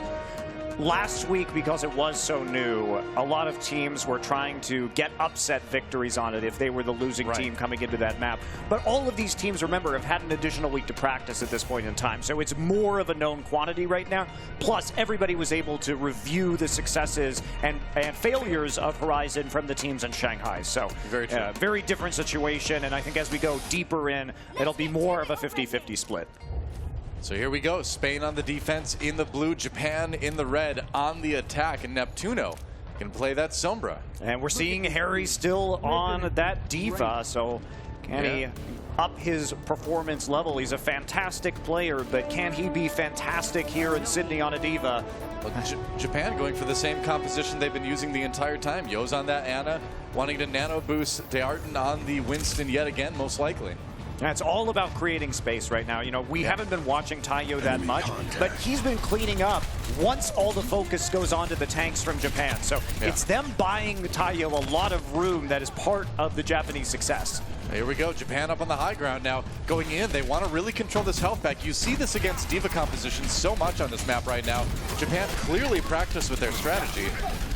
last week, because it was so new, a lot of teams were trying to get upset victories on it if they were the losing team coming into that map. But all of these teams, remember, have had an additional week to practice at this point in time. So it's more of a known quantity right now. Plus, everybody was able to review the successes and failures of Horizon from the teams in Shanghai. So very true. Very different situation. And I think as we go deeper in, it'll be more of a 50-50 split. So here we go. Spain on the defense in the blue, Japan in the red on the attack, and Neptuno can play that Sombra. And we're seeing Harry still on that diva, so can he up his performance level? He's a fantastic player, but can he be fantastic here in Sydney on a diva? Well, Japan going for the same composition they've been using the entire time. Yo's on that Ana, wanting to nano boost Dearton on the Winston yet again, most likely. It's all about creating space right now. You know, we haven't been watching Taiyo that much, but he's been cleaning up once all the focus goes on to the tanks from Japan. So it's them buying Taiyo a lot of room that is part of the Japanese success. Here we go, Japan up on the high ground now. Going in, they want to really control this health pack. You see this against diva compositions so much on this map right now. Japan clearly practiced with their strategy.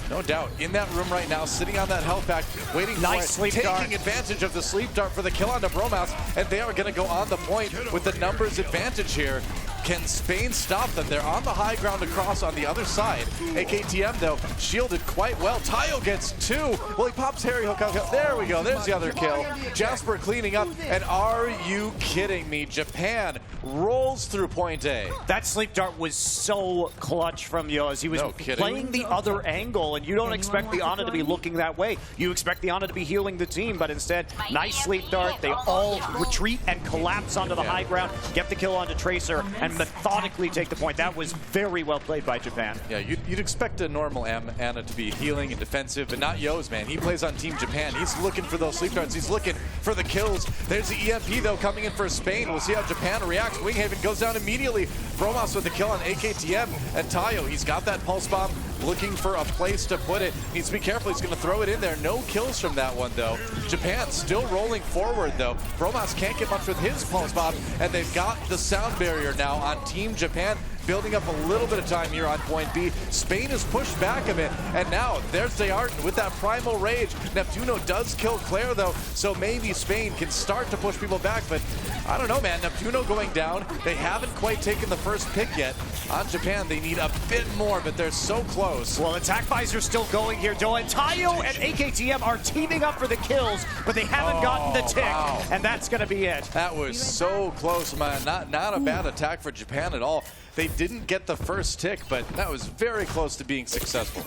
No doubt. In that room right now, sitting on that health pack, waiting for it, taking advantage of the sleep dart for the kill onto Bromas, and they are going to go on the point with the numbers advantage here. Can Spain stop them? They're on the high ground across on the other side. AKTM, though, shielded quite well. Taiyo gets 2. Well, he pops Harry Hook out. There we go. There's the other kill. Jasper cleaning up. And are you kidding me? Japan rolls through point A. That sleep dart was so clutch from Yo as he was playing the other angle, and you don't expect the Ana to be looking that way. You expect the Ana to be healing the team, but instead, nice sleep dart. They all retreat and collapse onto the high ground, get the kill onto Tracer, and methodically take the point. That was very well played by Japan. Yeah, you'd expect a normal Ana to be healing and defensive, but not Yo's, man. He plays on Team Japan. He's looking for those sleep darts. He's looking for the kills. There's the EMP, though, coming in for Spain. We'll see how Japan reacts. Winghaven goes down immediately. Bromas with the kill on AKTM, and Taiyo, he's got that pulse bomb, looking for a place to put it. Needs to be careful. He's going to throw it in there. No kills from that one, though. Japan still rolling forward, though. Bromas can't get much with his pulse bomb, and they've got the sound barrier now on Team Japan, building up a little bit of time here on point B. Spain is pushed back a bit, and now there's Dearton with that primal rage. Neptuno does kill Claire, though, so maybe Spain can start to push people back, but I don't know, man. Neptuno going down. They haven't quite taken the first pick yet. On Japan, they need a bit more, but they're so close. Well, attack visor's still going here, Joe, and Taiyo and AKTM are teaming up for the kills, but they haven't gotten the tick, and that's going to be it. That was so close, man. Not a bad attack for Japan at all. They didn't get the first tick, but that was very close to being successful.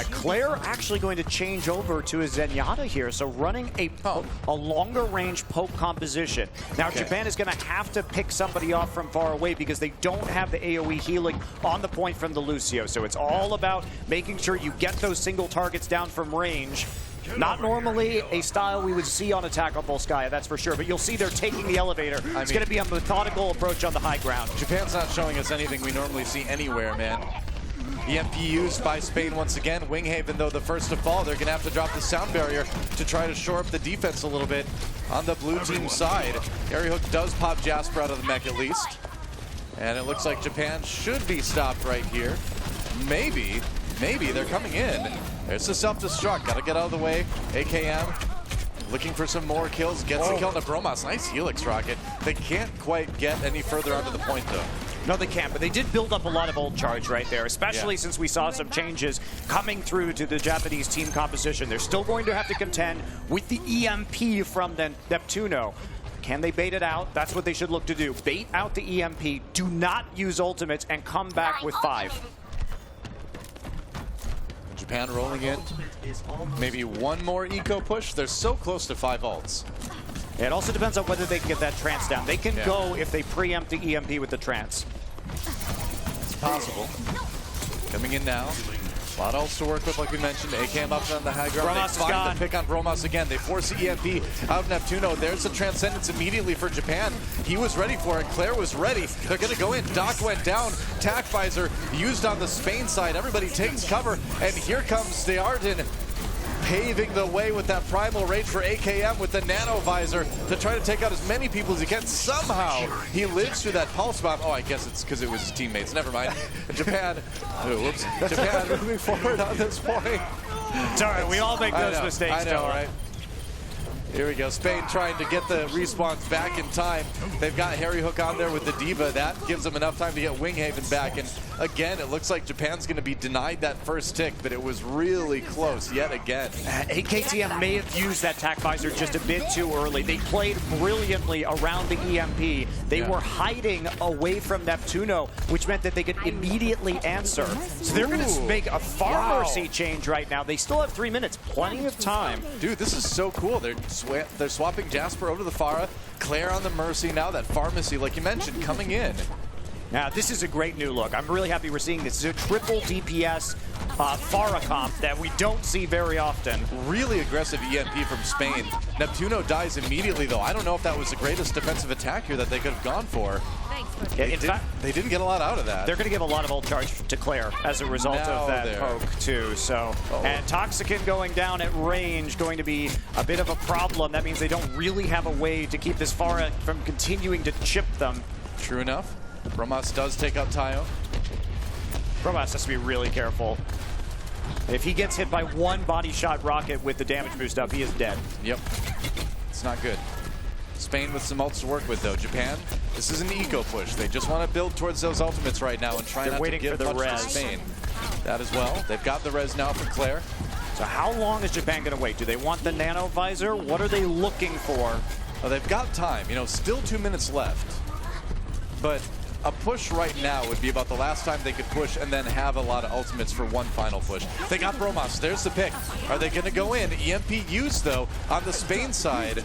Claire actually going to change over to a Zenyatta here, so running a longer range poke composition. Now Japan is going to have to pick somebody off from far away because they don't have the AoE healing on the point from the Lucio. So it's all about making sure you get those single targets down from range. Not normally a style we would see on Attack on Volskaya, that's for sure, but you'll see they're taking the elevator. It's going to be a methodical approach on the high ground. Japan's not showing us anything we normally see anywhere, man. EMP used by Spain once again. Winghaven, though, the first to fall. They're going to have to drop the sound barrier to try to shore up the defense a little bit on the blue team side. Harry Hook does pop Jasper out of the mech at least. And it looks like Japan should be stopped right here. Maybe they're coming in. There's the self-destruct. Got to get out of the way. AKM looking for some more kills. Gets the kill on Bromas. Nice Helix rocket. They can't quite get any further onto the point, though. No, they can't, but they did build up a lot of ult charge right there, especially since we saw some changes coming through to the Japanese team composition. They're still going to have to contend with the EMP from Neptuno. Can they bait it out? That's what they should look to do. Bait out the EMP, do not use ultimates, and come back with 5. Japan rolling in. Maybe one more eco push. They're so close to 5 ults. It also depends on whether they can get that trance down. They can go if they preempt the EMP with the trance. It's possible. Coming in now. A lot of ults to work with, like we mentioned. AKM up on the high ground. Bromas they find the pick on Bromas again. They force the EMP out of Neptuno. There's the Transcendence immediately for Japan. He was ready for it. Claire was ready. They're going to go in. Doc went down. Tac visor used on the Spain side. Everybody takes cover. And here comes Dearton, paving the way with that primal rage for AKM with the nano visor to try to take out as many people as he can. Somehow he lives through that pulse bomb. Oh, I guess it's because it was his teammates. Never mind. Japan, Japan moving forward on this point. It's all right. We all make those mistakes. I know, right? Here we go. Spain trying to get the respawns back in time. They've got Harry Hook on there with the Diva. That gives them enough time to get Winghaven back. And again, it looks like Japan's going to be denied that first tick, but it was really close yet again. AKTM may have used that tack visor just a bit too early. They played brilliantly around the EMP. They were hiding away from Neptuno, which meant that they could immediately answer. So they're going to make a far mercy change right now. They still have 3 minutes, plenty of time. Dude, this is so cool. They're swapping Jasper over to the Pharah, Claire on the Mercy now, that Pharmacy, like you mentioned, coming in. Now, this is a great new look. I'm really happy we're seeing this. It's a triple DPS Pharah comp that we don't see very often. Really aggressive EMP from Spain. Neptuno dies immediately, though. I don't know if that was the greatest defensive attack here that they could have gone for. Yeah, in fact, they didn't get a lot out of that. They're going to give a lot of ult charge to Claire as a result of that poke, too. So, and Toxicant going down at range, going to be a bit of a problem. That means they don't really have a way to keep this Pharah from continuing to chip them. True enough. Bromas does take out Tayo. Bromas has to be really careful. If he gets hit by one body shot rocket with the damage boost up, he is dead. Yep. It's not good. Spain with some ults to work with, though. Japan, this is an eco push. They just want to build towards those ultimates right now and try not to give much to Spain. That as well. They've got the res now for Claire. So how long is Japan going to wait? Do they want the nano visor? What are they looking for? Well, they've got time. You know, still 2 minutes left. But a push right now would be about the last time they could push and then have a lot of ultimates for one final push. They got Bromas. There's the pick. Are they going to go in? EMP used, though, on the Spain side.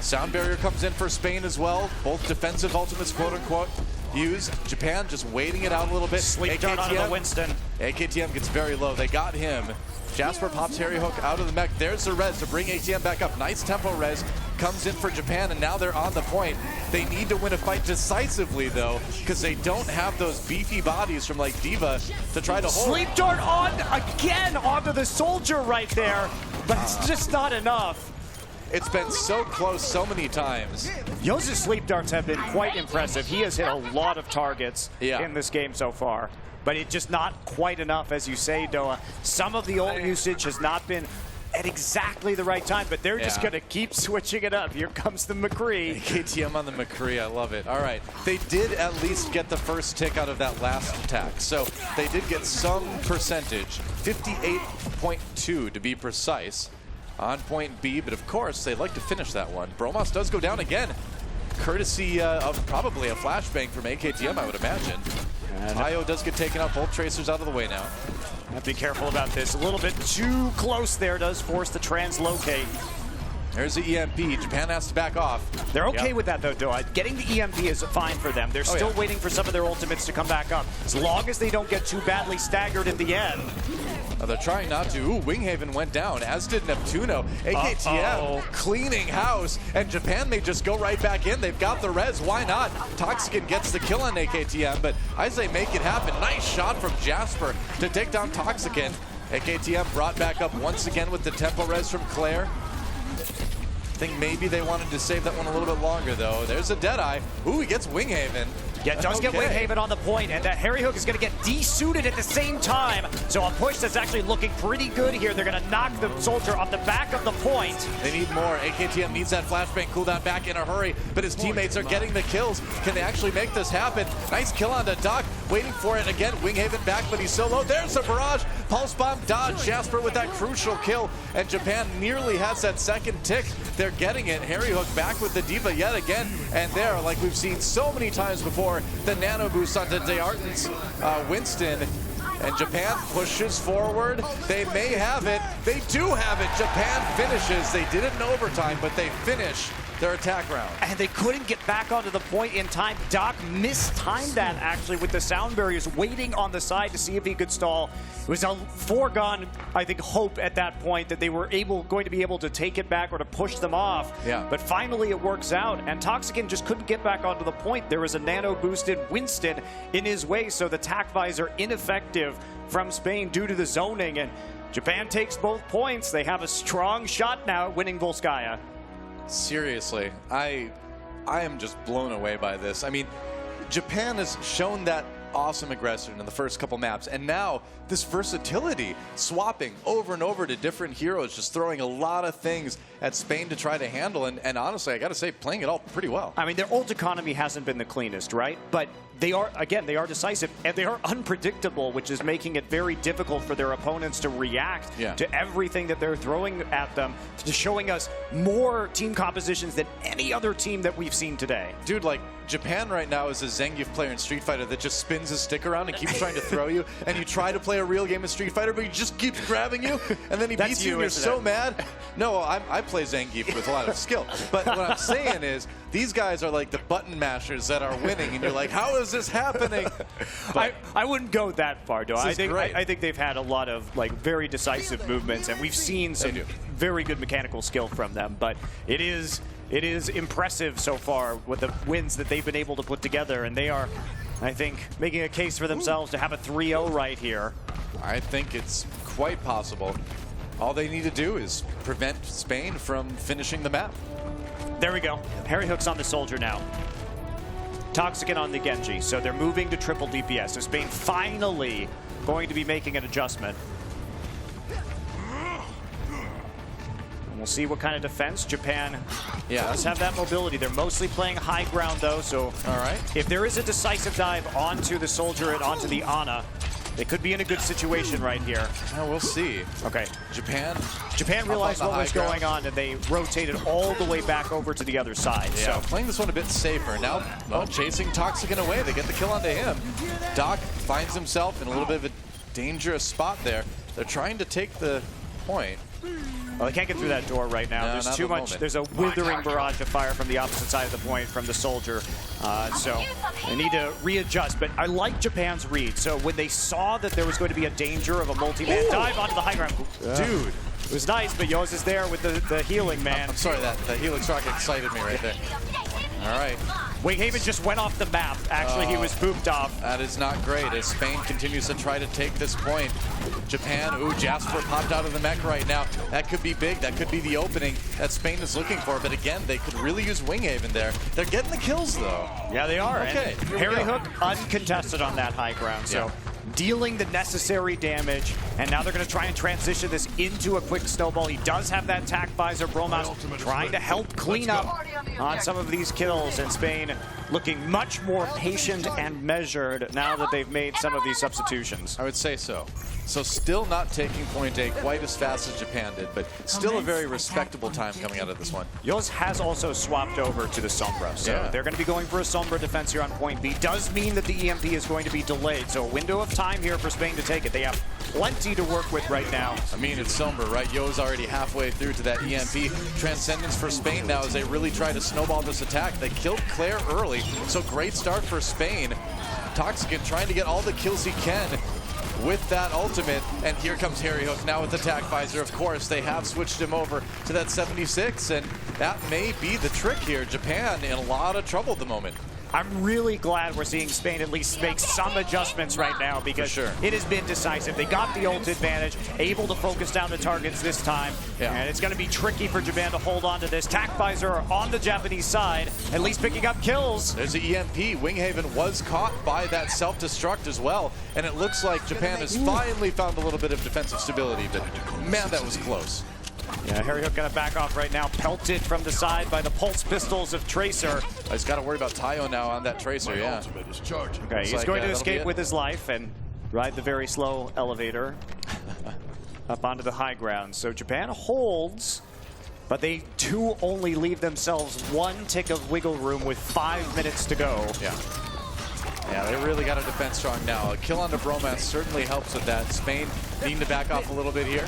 Sound barrier comes in for Spain as well. Both defensive ultimates, quote-unquote, used. Japan just waiting it out a little bit. Sleep dart onto the Winston. AKTM gets very low. They got him. Jasper pops Harry Hook out of the mech. There's the res to bring ATM back up. Nice tempo res comes in for Japan, and now they're on the point. They need to win a fight decisively, though, because they don't have those beefy bodies from, like, Diva to try to hold. Sleep dart on again onto the soldier right there, but it's just not enough. It's been so close so many times. Yoza's sleep darts have been quite impressive. He has hit a lot of targets in this game so far, but it's just not quite enough, as you say, Doa. Some of the ult usage has not been at exactly the right time, but they're just going to keep switching it up. Here comes the McCree. KTM on the McCree, I love it. All right, they did at least get the first tick out of that last attack, so they did get some percentage, 58.2 to be precise, on point B, but of course they'd like to finish that one. Bromas does go down again, courtesy of probably a flashbang from AKTM, I would imagine. Tayo does get taken out, both tracers out of the way now. Have to be careful about this. A little bit too close there does force the translocate. There's the EMP. Japan has to back off. They're okay with that, though, Doa. Getting the EMP is fine for them. They're still waiting for some of their ultimates to come back up. As long as they don't get too badly staggered at the end. They're trying not to. Ooh, Winghaven went down, as did Neptuno. AKTM cleaning house, and Japan may just go right back in. They've got the res. Why not? Toxicant gets the kill on AKTM, but as they make it happen, nice shot from Jasper to take down Toxicant. AKTM brought back up once again with the tempo res from Claire. I think maybe they wanted to save that one a little bit longer, though. There's a Deadeye. Ooh, he gets Winghaven. Yeah, does get Winghaven on the point, and that Harry Hook is going to get desuited at the same time. So a push that's actually looking pretty good here. They're going to knock the soldier off the back of the point. They need more. AKTM needs that flashbang cooldown back in a hurry, but his teammates are getting the kills. Can they actually make this happen? Nice kill on the Doc. Waiting for it again. Winghaven back, but he's so low. There's the barrage. Pulse bomb dodge. Jasper with that crucial kill, and Japan nearly has that second tick. They're getting it. Harry Hook back with the Diva yet again, and there, like we've seen so many times before, the nano boost onto Dearton's Winston, and Japan pushes forward. They may have it. They do have it. Japan finishes. They did it in overtime, but they finish their attack round. And they couldn't get back onto the point in time. Doc mistimed that, actually, with the sound barriers, waiting on the side to see if he could stall. It was a foregone, I think, hope at that point that they were going to be able to take it back or to push them off. Yeah. But finally it works out, and Toxicant just couldn't get back onto the point. There was a nano-boosted Winston in his way, so the tack visor ineffective from Spain due to the zoning, and Japan takes both points. They have a strong shot now at winning Volskaya. Seriously, I am just blown away by this. I mean, Japan has shown that awesome aggression in the first couple maps. And now this versatility, swapping over and over to different heroes, just throwing a lot of things at Spain to try to handle. And honestly, I got to say, playing it all pretty well. I mean, their ult economy hasn't been the cleanest, right? But they are, again, they are decisive, and they are unpredictable, which is making it very difficult for their opponents to react to everything that they're throwing at them, to showing us more team compositions than any other team that we've seen today. Dude, like, Japan right now is a Zangief player in Street Fighter that just spins his stick around and keeps trying to throw you, and you try to play a real game of Street Fighter, but he just keeps grabbing you, and then he beats you, and you're so mad. No, I play Zangief with a lot of skill, but what I'm saying is, these guys are like the button mashers that are winning, and you're like, how is this happening? But I wouldn't go that far, though. I think they've had a lot of like very decisive movements, and we've seen some very good mechanical skill from them. But it is impressive so far with the wins that they've been able to put together, and they are, I think, making a case for themselves to have a 3-0 right here. I think it's quite possible. All they need to do is prevent Spain from finishing the map. There we go. Harry Hook's on the Soldier now. Toxican on the Genji. So they're moving to triple DPS. So Spain finally going to be making an adjustment. And we'll see what kind of defense Japan does have that mobility. They're mostly playing high ground, though. So if there is a decisive dive onto the Soldier and onto the Ana, they could be in a good situation right here. We'll see. Okay. Japan realized what was going on, and they rotated all the way back over to the other side. Yeah, so playing this one a bit safer. Now, chasing Toxican away. They get the kill onto him. Doc finds himself in a little bit of a dangerous spot there. They're trying to take the point. Well, they can't get through that door right now. No, there's too much. There's a withering barrage of fire from the opposite side of the point from the Soldier. So they need to readjust. But I like Japan's read. So when they saw that there was going to be a danger of a multi-man dive onto the high ground. Dude. It was nice, but Yoz is there with the healing, man. I'm sorry, the Helix Rocket excited me right there. All right. Winghaven just went off the map. Actually, he was pooped off. That is not great as Spain continues to try to take this point. Japan, Jasper popped out of the mech right now. That could be big. That could be the opening that Spain is looking for. But again, they could really use Winghaven there. They're getting the kills, though. Yeah, they are. Okay. And Harry Hook uncontested on that high ground. So dealing the necessary damage. And now they're going to try and transition this into a quick snowball. He does have that tac visor. Bromas trying to help clean up on some of these kills. And Spain looking much more patient and measured now that they've made some of these substitutions. I would say so. So still not taking point A quite as fast as Japan did, but still a very respectable time coming out of this one. Yoz has also swapped over to the Sombra, so they're going to be going for a Sombra defense here on point B. Does mean that the EMP is going to be delayed, so a window of time here for Spain to take it. They have plenty to work with right now. I mean, it's Sombra, right? Yo's already halfway through to that EMP. Transcendence for Spain now as they really try to snowball this attack. They killed Claire early, so great start for Spain. Toxican trying to get all the kills he can with that ultimate, and here comes Harry Hook now with the tac visor. Of course, they have switched him over to that 76, and that may be the trick here. Japan in a lot of trouble at the moment. I'm really glad we're seeing Spain at least make some adjustments right now because it has been decisive. They got the ult advantage, able to focus down the targets this time, and it's going to be tricky for Japan to hold on to this. Tac visor on the Japanese side, at least picking up kills. There's the EMP. Winghaven was caught by that self-destruct as well, and it looks like Japan has finally found a little bit of defensive stability, but man, that was close. Yeah, Harry Hook gonna back off right now, pelted from the side by the pulse pistols of Tracer. He's got to worry about Tayo now on that Tracer, Okay, he's going to escape with his life and ride the very slow elevator up onto the high ground. So Japan holds, but they do only leave themselves one tick of wiggle room with 5 minutes to go. Yeah, they really got to defend strong now. A kill onto Bromas certainly helps with that. Spain needing to back off a little bit here.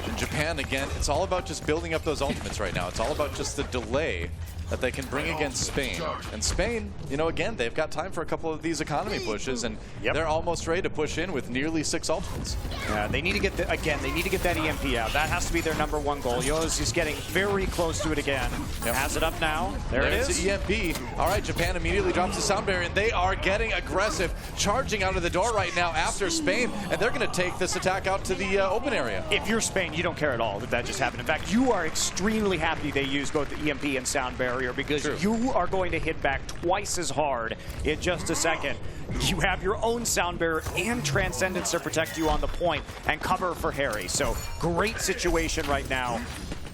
In Japan, again, it's all about just building up those ultimates right now. It's all about just the delay that they can bring against Spain. And Spain, you know, again, they've got time for a couple of these economy pushes, and they're almost ready to push in with nearly 6 ultimates. Yeah, they need to get, they need to get that EMP out. That has to be their #1 goal. Yoz is getting very close to it again. Has it up now. There's the EMP. All right, Japan immediately drops the sound barrier, and they are getting aggressive, charging out of the door right now after Spain, and they're going to take this attack out to the open area. If you're Spain, you don't care at all that just happened. In fact, you are extremely happy they used both the EMP and sound barrier. barrier because you are going to hit back twice as hard in just a second. You have your own sound barrier and Transcendence to protect you on the point and cover for Harry. So great situation right now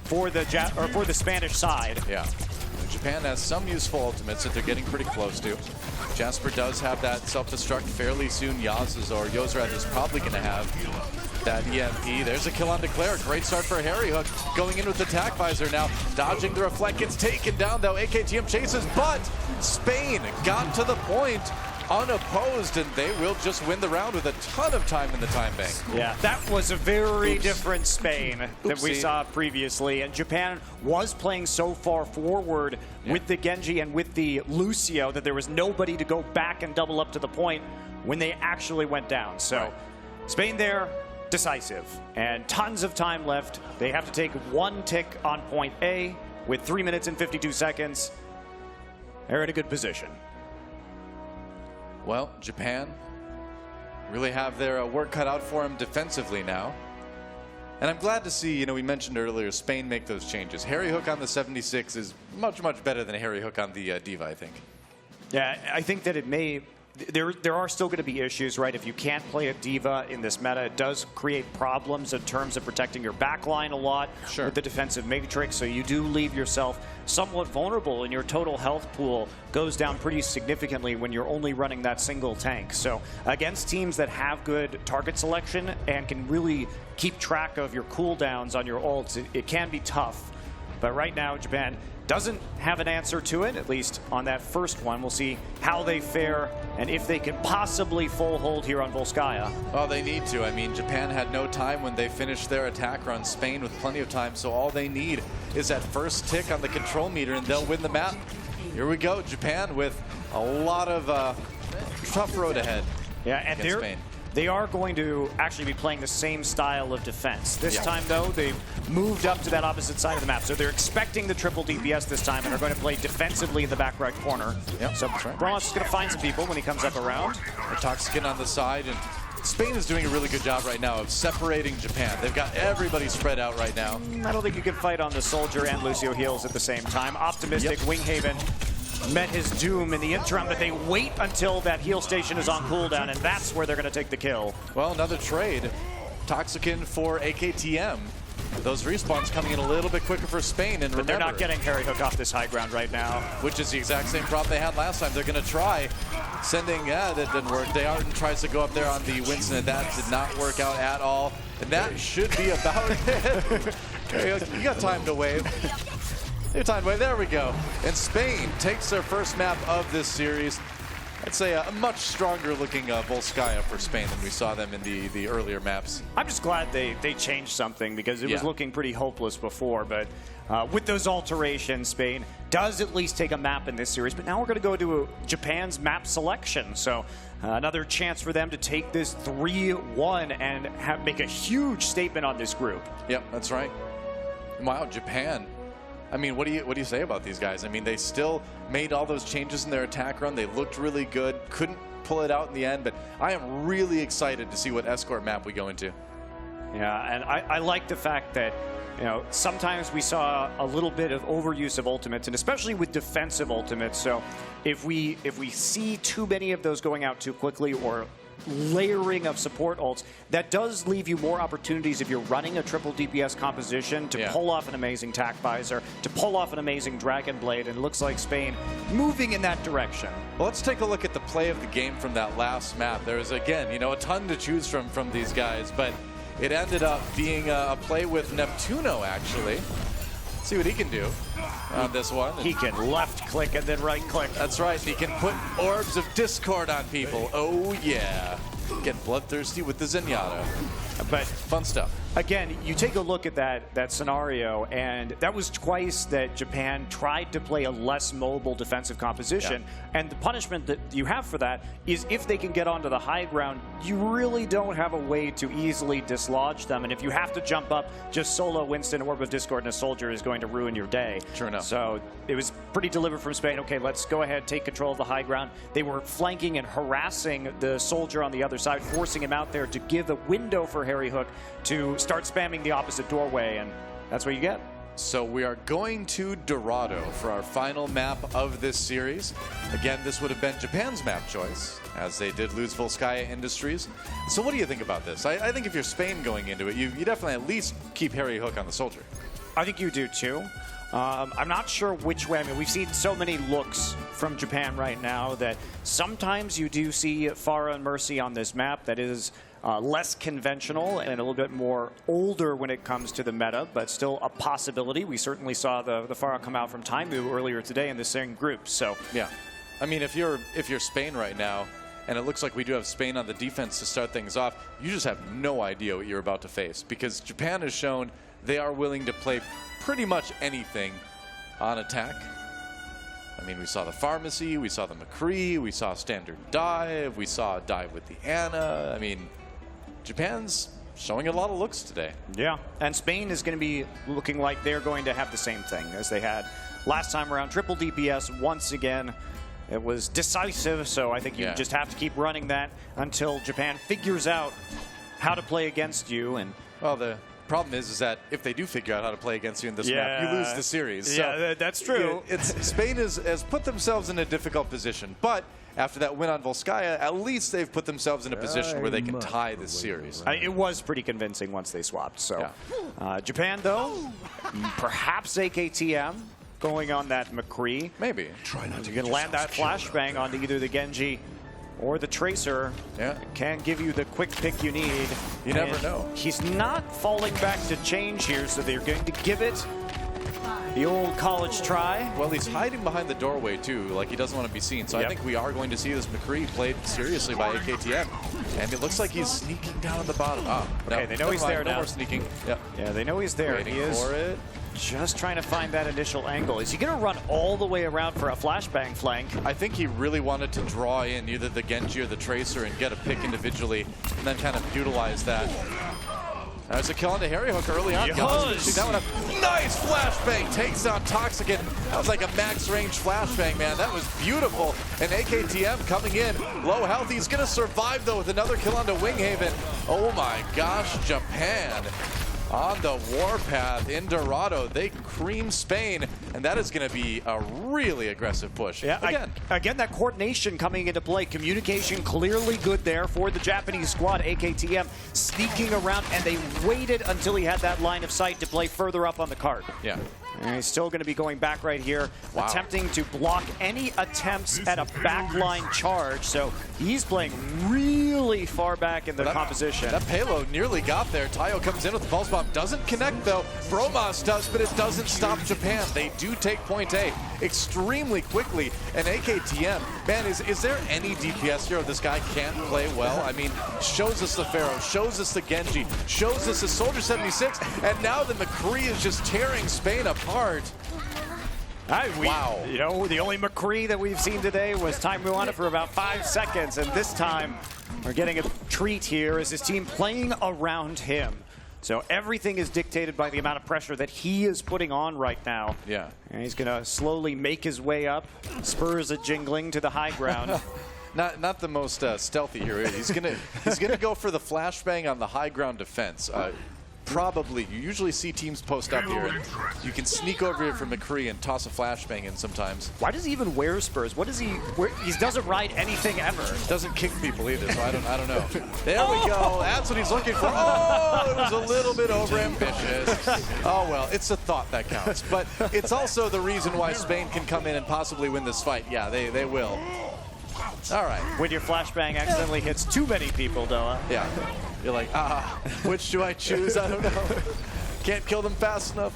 for the Spanish side. Yeah. Japan has some useful ultimates that they're getting pretty close to. Jasper does have that self-destruct fairly soon. Yozrath is probably going to have that EMP. There's a kill on Declare. Great start for Harry Hook. Going in with the attack visor now. Dodging the reflect. Gets taken down though. AKTM chases, but Spain got to the point unopposed, and they will just win the round with a ton of time in the time bank. Yeah, that was a very different Spain than we saw previously, and Japan was playing so far forward with the Genji and with the Lucio that there was nobody to go back and double up to the point when they actually went down. So Spain there, decisive, and tons of time left. They have to take one tick on point A with 3 minutes and 52 seconds. They're in a good position. Well, Japan really have their work cut out for them defensively now. And I'm glad to see, we mentioned earlier, Spain make those changes. Harry Hook on the 76 is much, much better than Harry Hook on the Diva, I think. Yeah, I think that it may... There are still going to be issues, right? If you can't play a Diva in this meta, it does create problems in terms of protecting your backline a lot with the defensive matrix, so you do leave yourself somewhat vulnerable, and your total health pool goes down pretty significantly when you're only running that single tank. So against teams that have good target selection and can really keep track of your cooldowns on your ults, it can be tough. But right now, Japan doesn't have an answer to it, at least on that first one. We'll see how they fare and if they can possibly full hold here on Volskaya. Well, they need to. I mean, Japan had no time when they finished their attack run. Spain with plenty of time, so all they need is that first tick on the control meter and they'll win the map. Here we go, Japan with a lot of tough road ahead. Yeah, and they are going to actually be playing the same style of defense. This time, though, they've moved up to that opposite side of the map. So they're expecting the triple DPS this time and are going to play defensively in the back right corner. So Bronze is going to find some people when he comes up around. Toxican on the side, and Spain is doing a really good job right now of separating Japan. They've got everybody spread out right now. I don't think you can fight on the Soldier and Lucio heals at the same time. Optimistic Winghaven met his doom in the interim, but they wait until that heal station is on cooldown, and that's where they're going to take the kill. Well, another trade. Toxican for AKTM. Those respawns coming in a little bit quicker for Spain, and but they're not getting Harry Hook off this high ground right now. Which is the exact same problem they had last time. They're going to try sending, that didn't work. Dearden tries to go up there on the Winston, and that did not work out at all. And that should be about it. You got time to wave. There we go. And Spain takes their first map of this series. I'd say a much stronger looking Volskaya for Spain than we saw them in the earlier maps. I'm just glad they changed something because it was looking pretty hopeless before. But with those alterations, Spain does at least take a map in this series. But now we're going to go to Japan's map selection. So another chance for them to take this 3-1 and make a huge statement on this group. Yep, that's right. Wow, Japan. I mean, what do you say about these guys? I mean, they still made all those changes in their attack run. They looked really good. Couldn't pull it out in the end, but I am really excited to see what escort map we go into. Yeah, and I like the fact that, sometimes we saw a little bit of overuse of ultimates, and especially with defensive ultimates. So if we see too many of those going out too quickly or layering of support ults, that does leave you more opportunities if you're running a triple DPS composition to pull off an amazing tack visor, to pull off an amazing Dragon Blade, and it looks like Spain moving in that direction. Well, let's take a look at the play of the game from that last map. There was, again, a ton to choose from these guys, but it ended up being a play with Neptuno, actually. See what he can do on this one. He can left click and then right click. That's right. He can put orbs of discord on people. Oh yeah. Get bloodthirsty with the Zenyatta. But fun stuff. Again, you take a look at that scenario, and that was twice that Japan tried to play a less mobile defensive composition. And the punishment that you have for that is if they can get onto the high ground, you really don't have a way to easily dislodge them. And if you have to jump up, just solo Winston, Orb of Discord, and a Soldier is going to ruin your day. Sure enough. So it was pretty deliberate from Spain. Okay, let's go ahead, take control of the high ground. They were flanking and harassing the Soldier on the other side, forcing him out there to give a window for Harry Hook to start spamming the opposite doorway, and that's what you get. So we are going to Dorado for our final map of this series. Again, this would have been Japan's map choice, as they did lose Volskaya Industries. So what do you think about this? I think if you're Spain going into it, you definitely at least keep Harry Hook on the soldier. I think you do too. I'm not sure which way. I mean, we've seen so many looks from Japan right now that sometimes you do see Farah and Mercy on this map that is less conventional and a little bit more older when it comes to the meta, but still a possibility. We certainly saw the Farah come out from Taimu earlier today in the same group. So yeah, I mean, if you're Spain right now, and it looks like we do have Spain on the defense to start things off, you just have no idea what you're about to face, because Japan has shown they are willing to play pretty much anything on attack. I mean, we saw the Pharmacy, we saw the McCree, we saw Standard Dive, we saw a dive with the Ana. I mean, Japan's showing a lot of looks today. Yeah, and Spain is going to be looking like they're going to have the same thing as they had last time around. Triple DPS once again. It was decisive, so I think you just have to keep running that until Japan figures out how to play against you. And well, the problem is that if they do figure out how to play against you in this map, you lose the series. Yeah, that's true. Spain has put themselves in a difficult position, but after that win on Volskaya, at least they've put themselves in a position where they can tie this series. It was pretty convincing once they swapped. So Japan, though, perhaps AKTM going on that McCree. Maybe. You can land that flashbang onto either the Genji or the Tracer. Yeah. Can give you the quick pick you need. You never know. He's not falling back to change here, so they're going to give it the old college try. Well, he's hiding behind the doorway, too, like he doesn't want to be seen. So I think we are going to see this McCree played seriously by AKTM. And it looks like he's sneaking down at the bottom. Oh, okay, no, they know he's there now. No more sneaking. Yep. Yeah, they know he's there. Waiting he is for it. just trying to find that initial angle. Is he going to run all the way around for a flashbang flank? I think he really wanted to draw in either the Genji or the Tracer and get a pick individually, and then kind of utilize that. There's a kill onto Harry Hook early on. Yes. That one up. Nice flashbang. Takes down Toxicant. That was like a max range flashbang, man. That was beautiful. And AKTM coming in. Low health. He's going to survive, though, with another kill onto Winghaven. Oh, my gosh. Japan on the warpath in Dorado. They cream Spain, and that is going to be a really aggressive push. Yeah, again, that coordination coming into play. Communication clearly good there for the Japanese squad. AKTM sneaking around, and they waited until he had that line of sight to play further up on the cart. Yeah. And he's still going to be going back right here, attempting to block any attempts at a backline charge. So he's playing really far back in the composition. That payload nearly got there. Tayo comes in with the pulse bomb. Doesn't connect, though. Bromos does, but it doesn't stop Japan. They do take point A extremely quickly. And AKTM, man, is there any DPS hero this guy can't play well? I mean, shows us the Pharaoh, shows us the Genji, shows us the Soldier 76, and now the McCree is just tearing Spain apart. Wow. You know, the only McCree that we've seen today was Taimu on it for about 5 seconds, and this time we're getting a treat here as his team playing around him. So everything is dictated by the amount of pressure that he is putting on right now. Yeah. And he's going to slowly make his way up, spurs a jingling to the high ground. Not the most stealthy here. He's gonna go for the flashbang on the high ground defense. Probably. You usually see teams post up here, and you can sneak over here for McCree and toss a flashbang in sometimes. Why does he even wear spurs? What does he wear? He doesn't ride anything ever. Doesn't kick people either, so I don't know. There we go. That's what he's looking for. Oh, it was a little bit overambitious. Oh, well, it's the thought that counts. But it's also the reason why Spain can come in and possibly win this fight. Yeah, they will. All right. When your flashbang accidentally hits too many people, Doa. Yeah. You're like, which do I choose? I don't know. Can't kill them fast enough.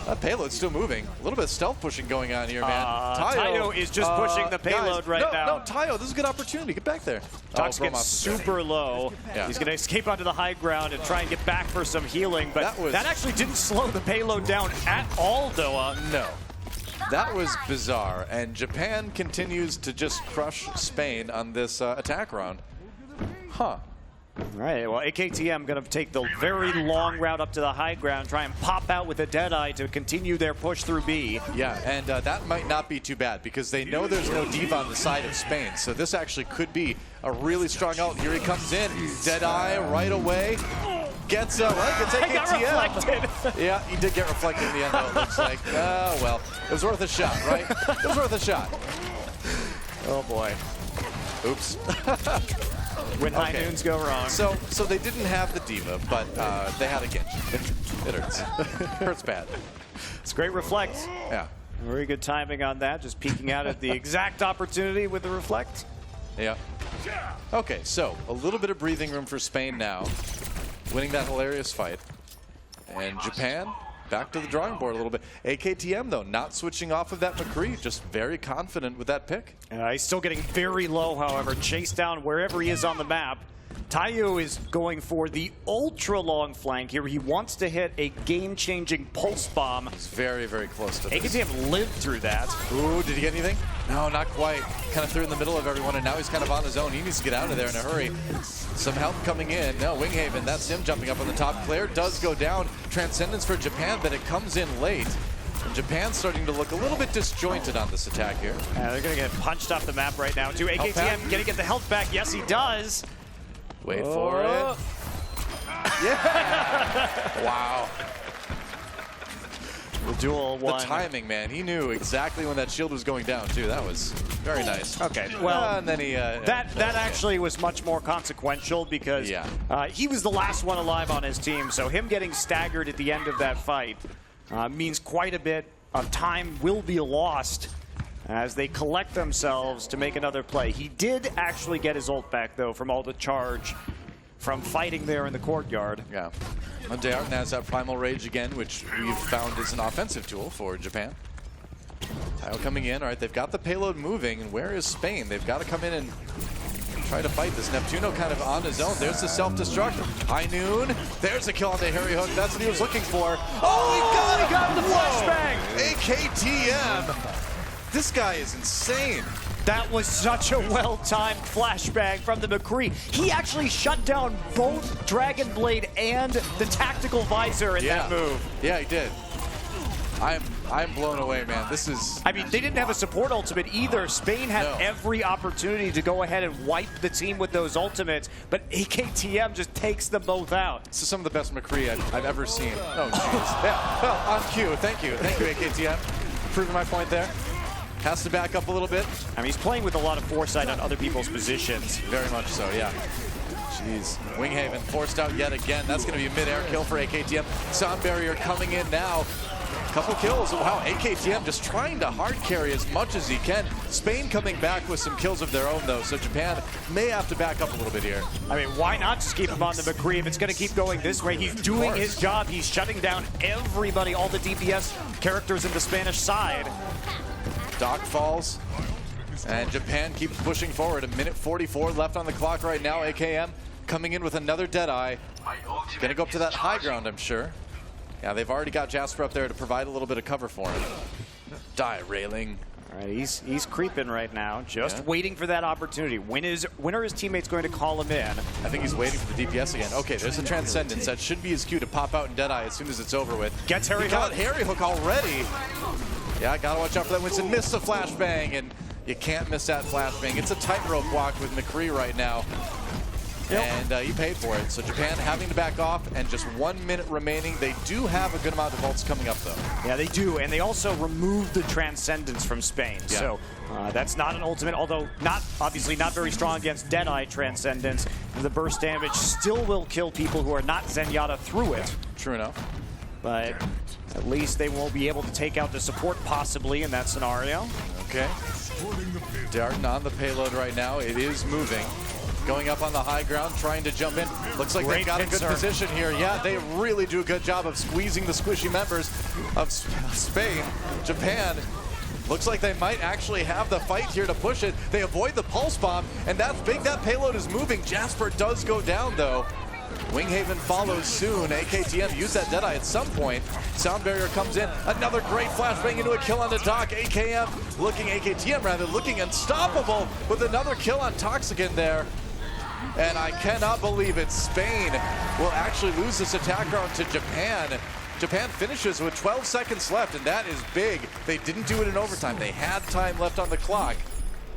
That payload's still moving. A little bit of stealth pushing going on here, man. Tayo is just pushing the payload now. No, Tayo, this is a good opportunity. Get back there. Toxicant's super low. Yeah. He's going to escape onto the high ground and try and get back for some healing, but that actually didn't slow the payload down at all, Doa. No. That was bizarre, and Japan continues to just crush Spain on this attack round. Huh. All right, well, AKTM going to take the very long route up to the high ground, try and pop out with a Deadeye to continue their push through B. Yeah, and that might not be too bad because they know there's no diva on the side of Spain, so this actually could be a really strong ult. Here he comes in, Deadeye right away. Gets it's AKTM. got reflected. Yeah, he did get reflected in the end, though, it looks like. Oh, well, it was worth a shot, right? It was worth a shot. Oh, boy. Oops. When high noons go wrong. So they didn't have the diva, but they had a Genji. It hurts. Hurts bad. It's great reflect. Yeah. Very good timing on that. Just peeking out at the exact opportunity with the reflect. Yeah. Okay, so a little bit of breathing room for Spain now. Winning that hilarious fight. And Japan back to the drawing board a little bit. AKTM, though, not switching off of that McCree. Just very confident with that pick. He's still getting very low, however. Chased down wherever he is on the map. Tayo is going for the ultra-long flank here. He wants to hit a game-changing pulse bomb. He's very, very close to this. AKTM lived through that. Ooh, did he get anything? No, not quite. Kind of threw in the middle of everyone, and now he's kind of on his own. He needs to get out of there in a hurry. Some help coming in. No, Winghaven, that's him jumping up on the top. Claire does go down. Transcendence for Japan, but it comes in late. And Japan's starting to look a little bit disjointed on this attack here. They're going to get punched off the map right now, too. AKTM going to get the health back. Yes, he does. Wait for it. Yeah! Wow. The duel one. The timing, man. He knew exactly when that shield was going down, too. That was very nice. Okay, well, and then he... that actually was much more consequential because he was the last one alive on his team, so him getting staggered at the end of that fight means quite a bit of time will be lost as they collect themselves to make another play. He did actually get his ult back, though, from all the charge from fighting there in the courtyard. Yeah. Dearten has that Primal Rage again, which we've found is an offensive tool for Japan. Tayo coming in. All right, they've got the payload moving. And where is Spain? They've got to come in and try to fight this. Neptuno kind of on his own. There's the self-destruct. High Noon. There's the kill on the Harry Hook. That's what he was looking for. Oh, he got the flashbang! AKTM. This guy is insane. That was such a well-timed flashbang from the McCree. He actually shut down both Dragon Blade and the tactical visor in that move. Yeah, he did. I'm blown away, man. This is... I mean, they didn't have a support ultimate either. Spain had every opportunity to go ahead and wipe the team with those ultimates, but AKTM just takes them both out. This is some of the best McCree I've ever seen. Oh, jeez. Yeah, well, on cue. Thank you. Thank you, AKTM. Proving my point there. Has to back up a little bit. I mean, he's playing with a lot of foresight on other people's positions. Very much so, yeah. Jeez. Winghaven forced out yet again. That's going to be a mid-air kill for AKTM. Sound Barrier coming in now. Couple kills. Wow, AKTM just trying to hard carry as much as he can. Spain coming back with some kills of their own, though, so Japan may have to back up a little bit here. I mean, why not just keep him on the McCree if it's going to keep going this way? He's doing his job. He's shutting down everybody, all the DPS characters in the Spanish side. Doc falls, and Japan keeps pushing forward. A minute 44 left on the clock right now. AKM coming in with another Deadeye. Gonna go up to that high ground, I'm sure. Yeah, they've already got Jasper up there to provide a little bit of cover for him. Die railing. All right, he's creeping right now, just waiting for that opportunity. When are his teammates going to call him in? I think he's waiting for the DPS again. Okay, there's a Transcendence. That should be his cue to pop out and Deadeye as soon as it's over with. Gets Harry Hook. Got Harry Hook already. Yeah, gotta watch out for that. Winston missed the flashbang, and you can't miss that flashbang. It's a tightrope walk with McCree right now. And he paid for it. So Japan having to back off, and just 1 minute remaining. They do have a good amount of ults coming up, though. Yeah, they do, and they also removed the Transcendence from Spain. Yeah. So that's not an ultimate, although obviously not very strong against Deadeye Transcendence. The burst damage still will kill people who are not Zenyatta through it. True enough. But at least they won't be able to take out the support possibly in that scenario. Okay. Dearten on the payload right now. It is moving. Going up on the high ground, trying to jump in. Looks like they've got a good position here. Yeah, they really do a good job of squeezing the squishy members of Spain. Japan looks like they might actually have the fight here to push it. They avoid the pulse bomb, and that's big. That payload is moving. Jasper does go down, though. Winghaven follows soon. AKTM use that Deadeye at some point. Sound Barrier comes in. Another great flashbang into a kill on the Doc. AKTM rather, looking unstoppable with another kill on Toxicant there. And I cannot believe it. Spain will actually lose this attack round to Japan. Japan finishes with 12 seconds left, and that is big. They didn't do it in overtime. They had time left on the clock.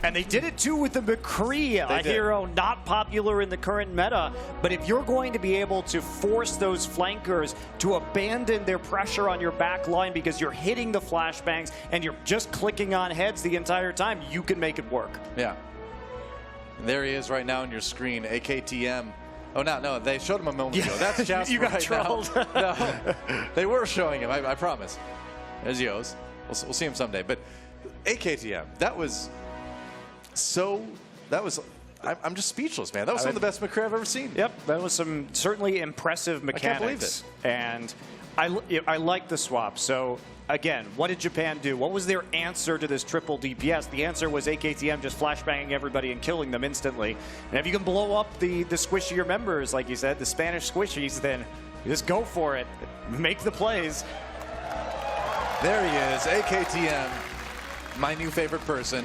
And they did it too with the McCree, a hero not popular in the current meta. But if you're going to be able to force those flankers to abandon their pressure on your back line because you're hitting the flashbangs and you're just clicking on heads the entire time, you can make it work. Yeah. And there he is right now on your screen, AKTM. Oh, no, they showed him a moment ago. That's Jasper. You got right trolled. No, they were showing him, I promise. There's Yo's. We'll see him someday. But AKTM, I'm just speechless, man. That was some of the best McCree I've ever seen. Yep, that was some certainly impressive mechanics. I can't believe it. And I like the swap. So, again, what did Japan do? What was their answer to this triple DPS? The answer was AKTM just flashbanging everybody and killing them instantly. And if you can blow up the squishier members, like you said, the Spanish squishies, then just go for it. Make the plays. There he is, AKTM. My new favorite person.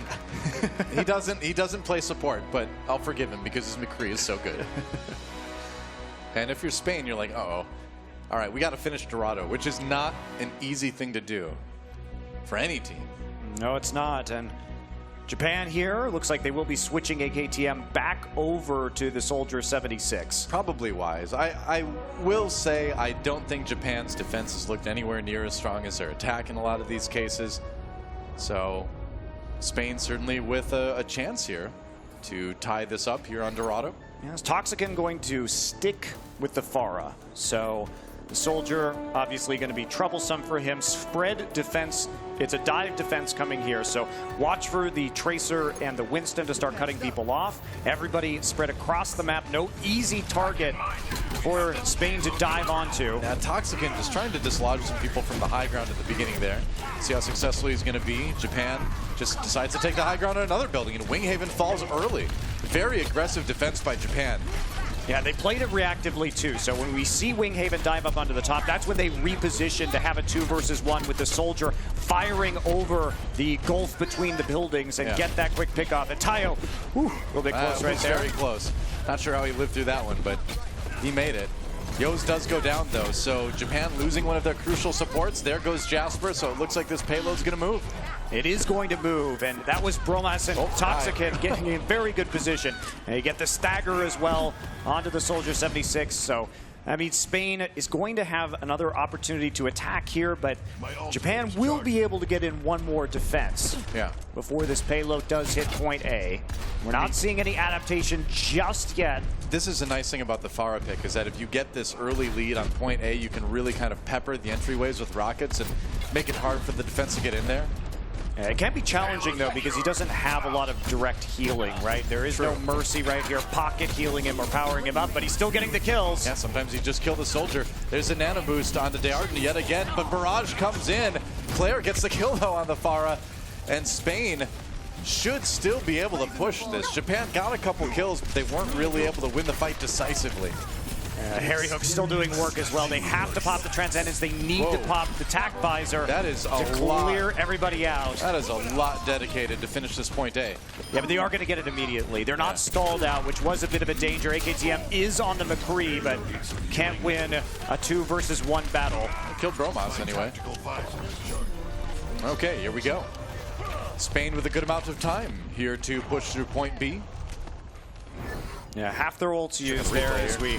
He doesn't play support, but I'll forgive him because his McCree is so good. And if you're Spain, you're like, uh-oh. All right, we got to finish Dorado, which is not an easy thing to do for any team. No, it's not. And Japan here looks like they will be switching AKTM back over to the Soldier 76. Probably wise. I will say I don't think Japan's defense has looked anywhere near as strong as their attack in a lot of these cases. So Spain certainly with a chance here to tie this up here on Dorado. Yes, Toxican going to stick with the Pharah. So the Soldier obviously going to be troublesome for him. Spread defense. It's a dive defense coming here. So watch for the Tracer and the Winston to start cutting people off. Everybody spread across the map. No easy target for Spain to dive onto. Now Toxican just trying to dislodge some people from the high ground at the beginning there. See how successful he's going to be. Japan just decides to take the high ground on another building, and Winghaven falls early. Very aggressive defense by Japan. Yeah, they played it reactively too. So when we see Winghaven dive up onto the top, that's when they reposition to have a 2 versus 1 with the Soldier firing over the gulf between the buildings and get that quick pick off. And Tayo, a little bit close right there. Very close. Not sure how he lived through that one, but he made it. Yo's does go down though, so Japan losing one of their crucial supports. There goes Jasper, so it looks like this payload's gonna move. It is going to move, and that was Bromas and Toxican getting in very good position. And you get the stagger as well onto the Soldier 76. So, I mean, Spain is going to have another opportunity to attack here, but Japan will be able to get in one more defense before this payload does hit point A. We're not seeing any adaptation just yet. This is the nice thing about the Pharah pick, is that if you get this early lead on point A, you can really kind of pepper the entryways with rockets and make it hard for the defense to get in there. It can be challenging, though, because he doesn't have a lot of direct healing, right? There is no mercy right here, pocket healing him or powering him up, but he's still getting the kills. Yeah, sometimes he just killed the Soldier. There's a nano boost on the Dearden yet again, but Barrage comes in. Claire gets the kill, though, on the Pharah, and Spain should still be able to push this. Japan got a couple kills, but they weren't really able to win the fight decisively. Harry Hook still doing work as well. They have to pop the Transcendence. They need to pop the TAC Visor. That is to clear everybody out. That is a lot dedicated to finish this point A. Yeah, but they are going to get it immediately. They're not stalled out, which was a bit of a danger. AKTM is on the McCree, but can't win a 2 versus 1 battle. Killed Bromas anyway. Okay, here we go. Spain with a good amount of time here to push through point B. Yeah, half their ults used there as we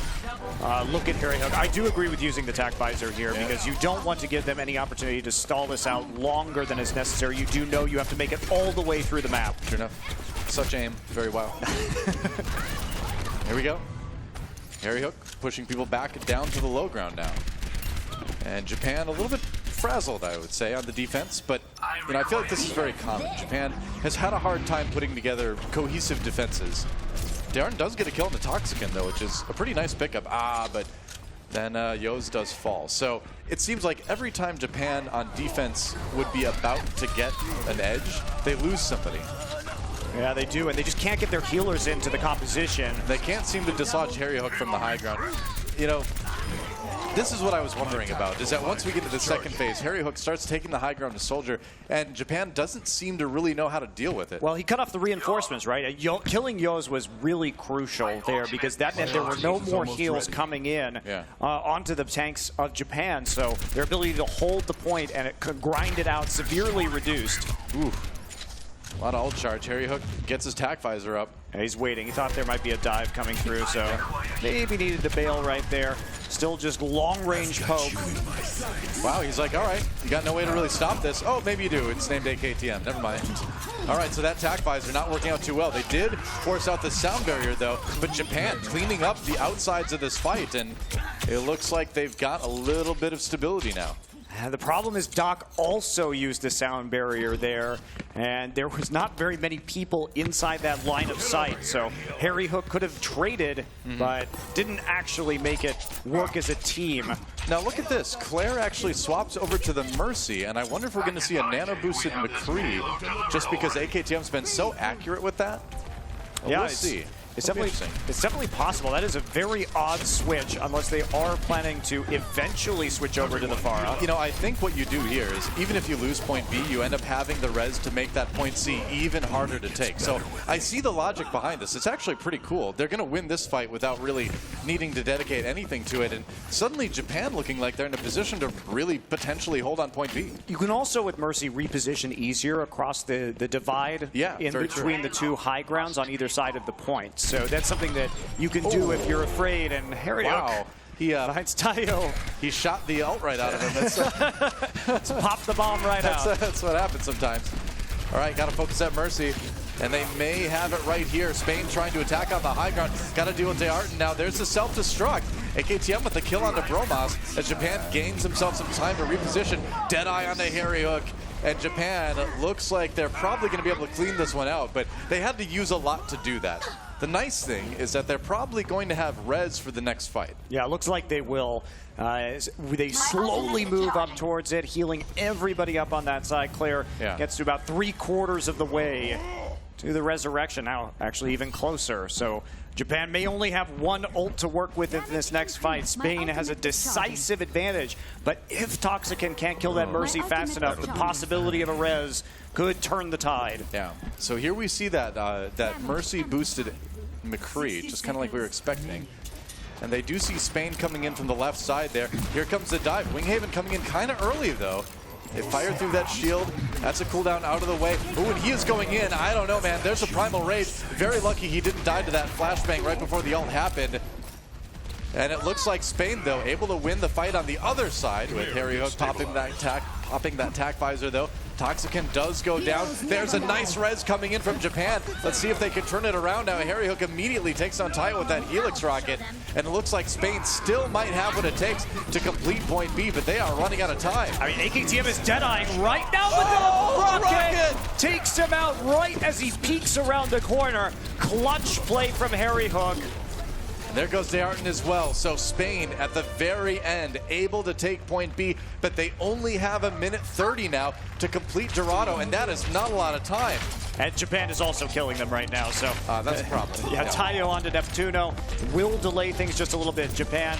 look at Harry Hook. I do agree with using the TAC Visor here because you don't want to give them any opportunity to stall this out longer than is necessary. You do know you have to make it all the way through the map. Sure enough. Such aim. Very well. Here we go. Harry Hook pushing people back down to the low ground now. And Japan a little bit frazzled, I would say, on the defense, but you know, I feel like this is very common. Japan has had a hard time putting together cohesive defenses. Darren does get a kill on the Toxican, though, which is a pretty nice pickup. But then Yo's does fall. So it seems like every time Japan on defense would be about to get an edge, they lose somebody. Yeah, they do, and they just can't get their healers into the composition. They can't seem to dislodge Harry Hook from the high ground. You know, this is what I was wondering about, is that once we get to the second phase, Harry Hook starts taking the high ground to Soldier, and Japan doesn't seem to really know how to deal with it. Well, he cut off the reinforcements, right? Killing Yo's was really crucial there because that meant there were no more heals coming in onto the tanks of Japan, so their ability to hold the point and it could grind it out severely reduced. Ooh. A lot of ult charge. Harry Hook gets his tack visor up. And he's waiting. He thought there might be a dive coming through, so maybe needed to bail right there. Still just long-range poke. Wow, he's like, all right, you got no way to really stop this. Oh, maybe you do. It's named AKTM. Never mind. All right, so that tack visor not working out too well. They did force out the sound barrier, though, but Japan cleaning up the outsides of this fight, and it looks like they've got a little bit of stability now. The problem is Doc also used a sound barrier there, and there was not very many people inside that line of sight, so Harry Hook could have traded, but didn't actually make it work as a team. Now look at this. Claire actually swaps over to the Mercy, and I wonder if we're going to see a nano-boosted McCree, just because AKTM's been so accurate with that. Well, Yeah, we'll see. It's definitely possible. That is a very odd switch, unless they are planning to eventually switch over to the Pharah. You know, I think what you do here is, even if you lose point B, you end up having the res to make that point C even harder to take. So I see the logic behind this. It's actually pretty cool. They're going to win this fight without really needing to dedicate anything to it. And suddenly Japan looking like they're in a position to really potentially hold on point B. You can also, with Mercy, reposition easier across the divide in between the two high grounds on either side of the point. So that's something that you can do if you're afraid. And Harry Hook, he finds Tayo. He shot the ult right out of him. That's, popped the bomb right out. That's what happens sometimes. All right, got to focus at Mercy. And they may have it right here. Spain trying to attack on the high ground. Got to deal with Dearton now. There's the self-destruct. AKTM with the kill onto Bromas as Japan gains himself some time to reposition. Deadeye onto Harry Hook. And Japan looks like they're probably going to be able to clean this one out, but they had to use a lot to do that. The nice thing is that they're probably going to have res for the next fight. Yeah, it looks like they will. They slowly move up towards it, healing everybody up on that side. Claire gets to about 3/4 of the way to the resurrection. Now, actually even closer. So Japan may only have one ult to work with in this next fight. Spain has a decisive advantage, but if Toxican can't kill that Mercy fast enough, the possibility of a res could turn the tide. Yeah. So here we see that that Mercy boosted McCree, just kind of like we were expecting. And they do see Spain coming in from the left side there. Here comes the dive. Winghaven coming in kind of early, though. They fire through that shield. That's a cooldown out of the way. Ooh, and he is going in. I don't know, man. There's a Primal Rage. Very lucky he didn't die to that flashbang right before the ult happened. And it looks like Spain, though, able to win the fight on the other side with Harry Hook popping that tack visor, though. Toxican does go down. There's a nice res coming in from Japan. Let's see if they can turn it around now. Harry Hook immediately takes on Tayo with that Helix rocket. And it looks like Spain still might have what it takes to complete point B, but they are running out of time. I mean, AKTM is dead-eyeing right now, but the rocket takes him out right as he peeks around the corner. Clutch play from Harry Hook. There goes Dearton as well. So Spain at the very end able to take point B, but they only have 1:30 now to complete Dorado, and that is not a lot of time. And Japan is also killing them right now, so that's a problem. Yeah, Tayo onto Neptuno will delay things just a little bit. Japan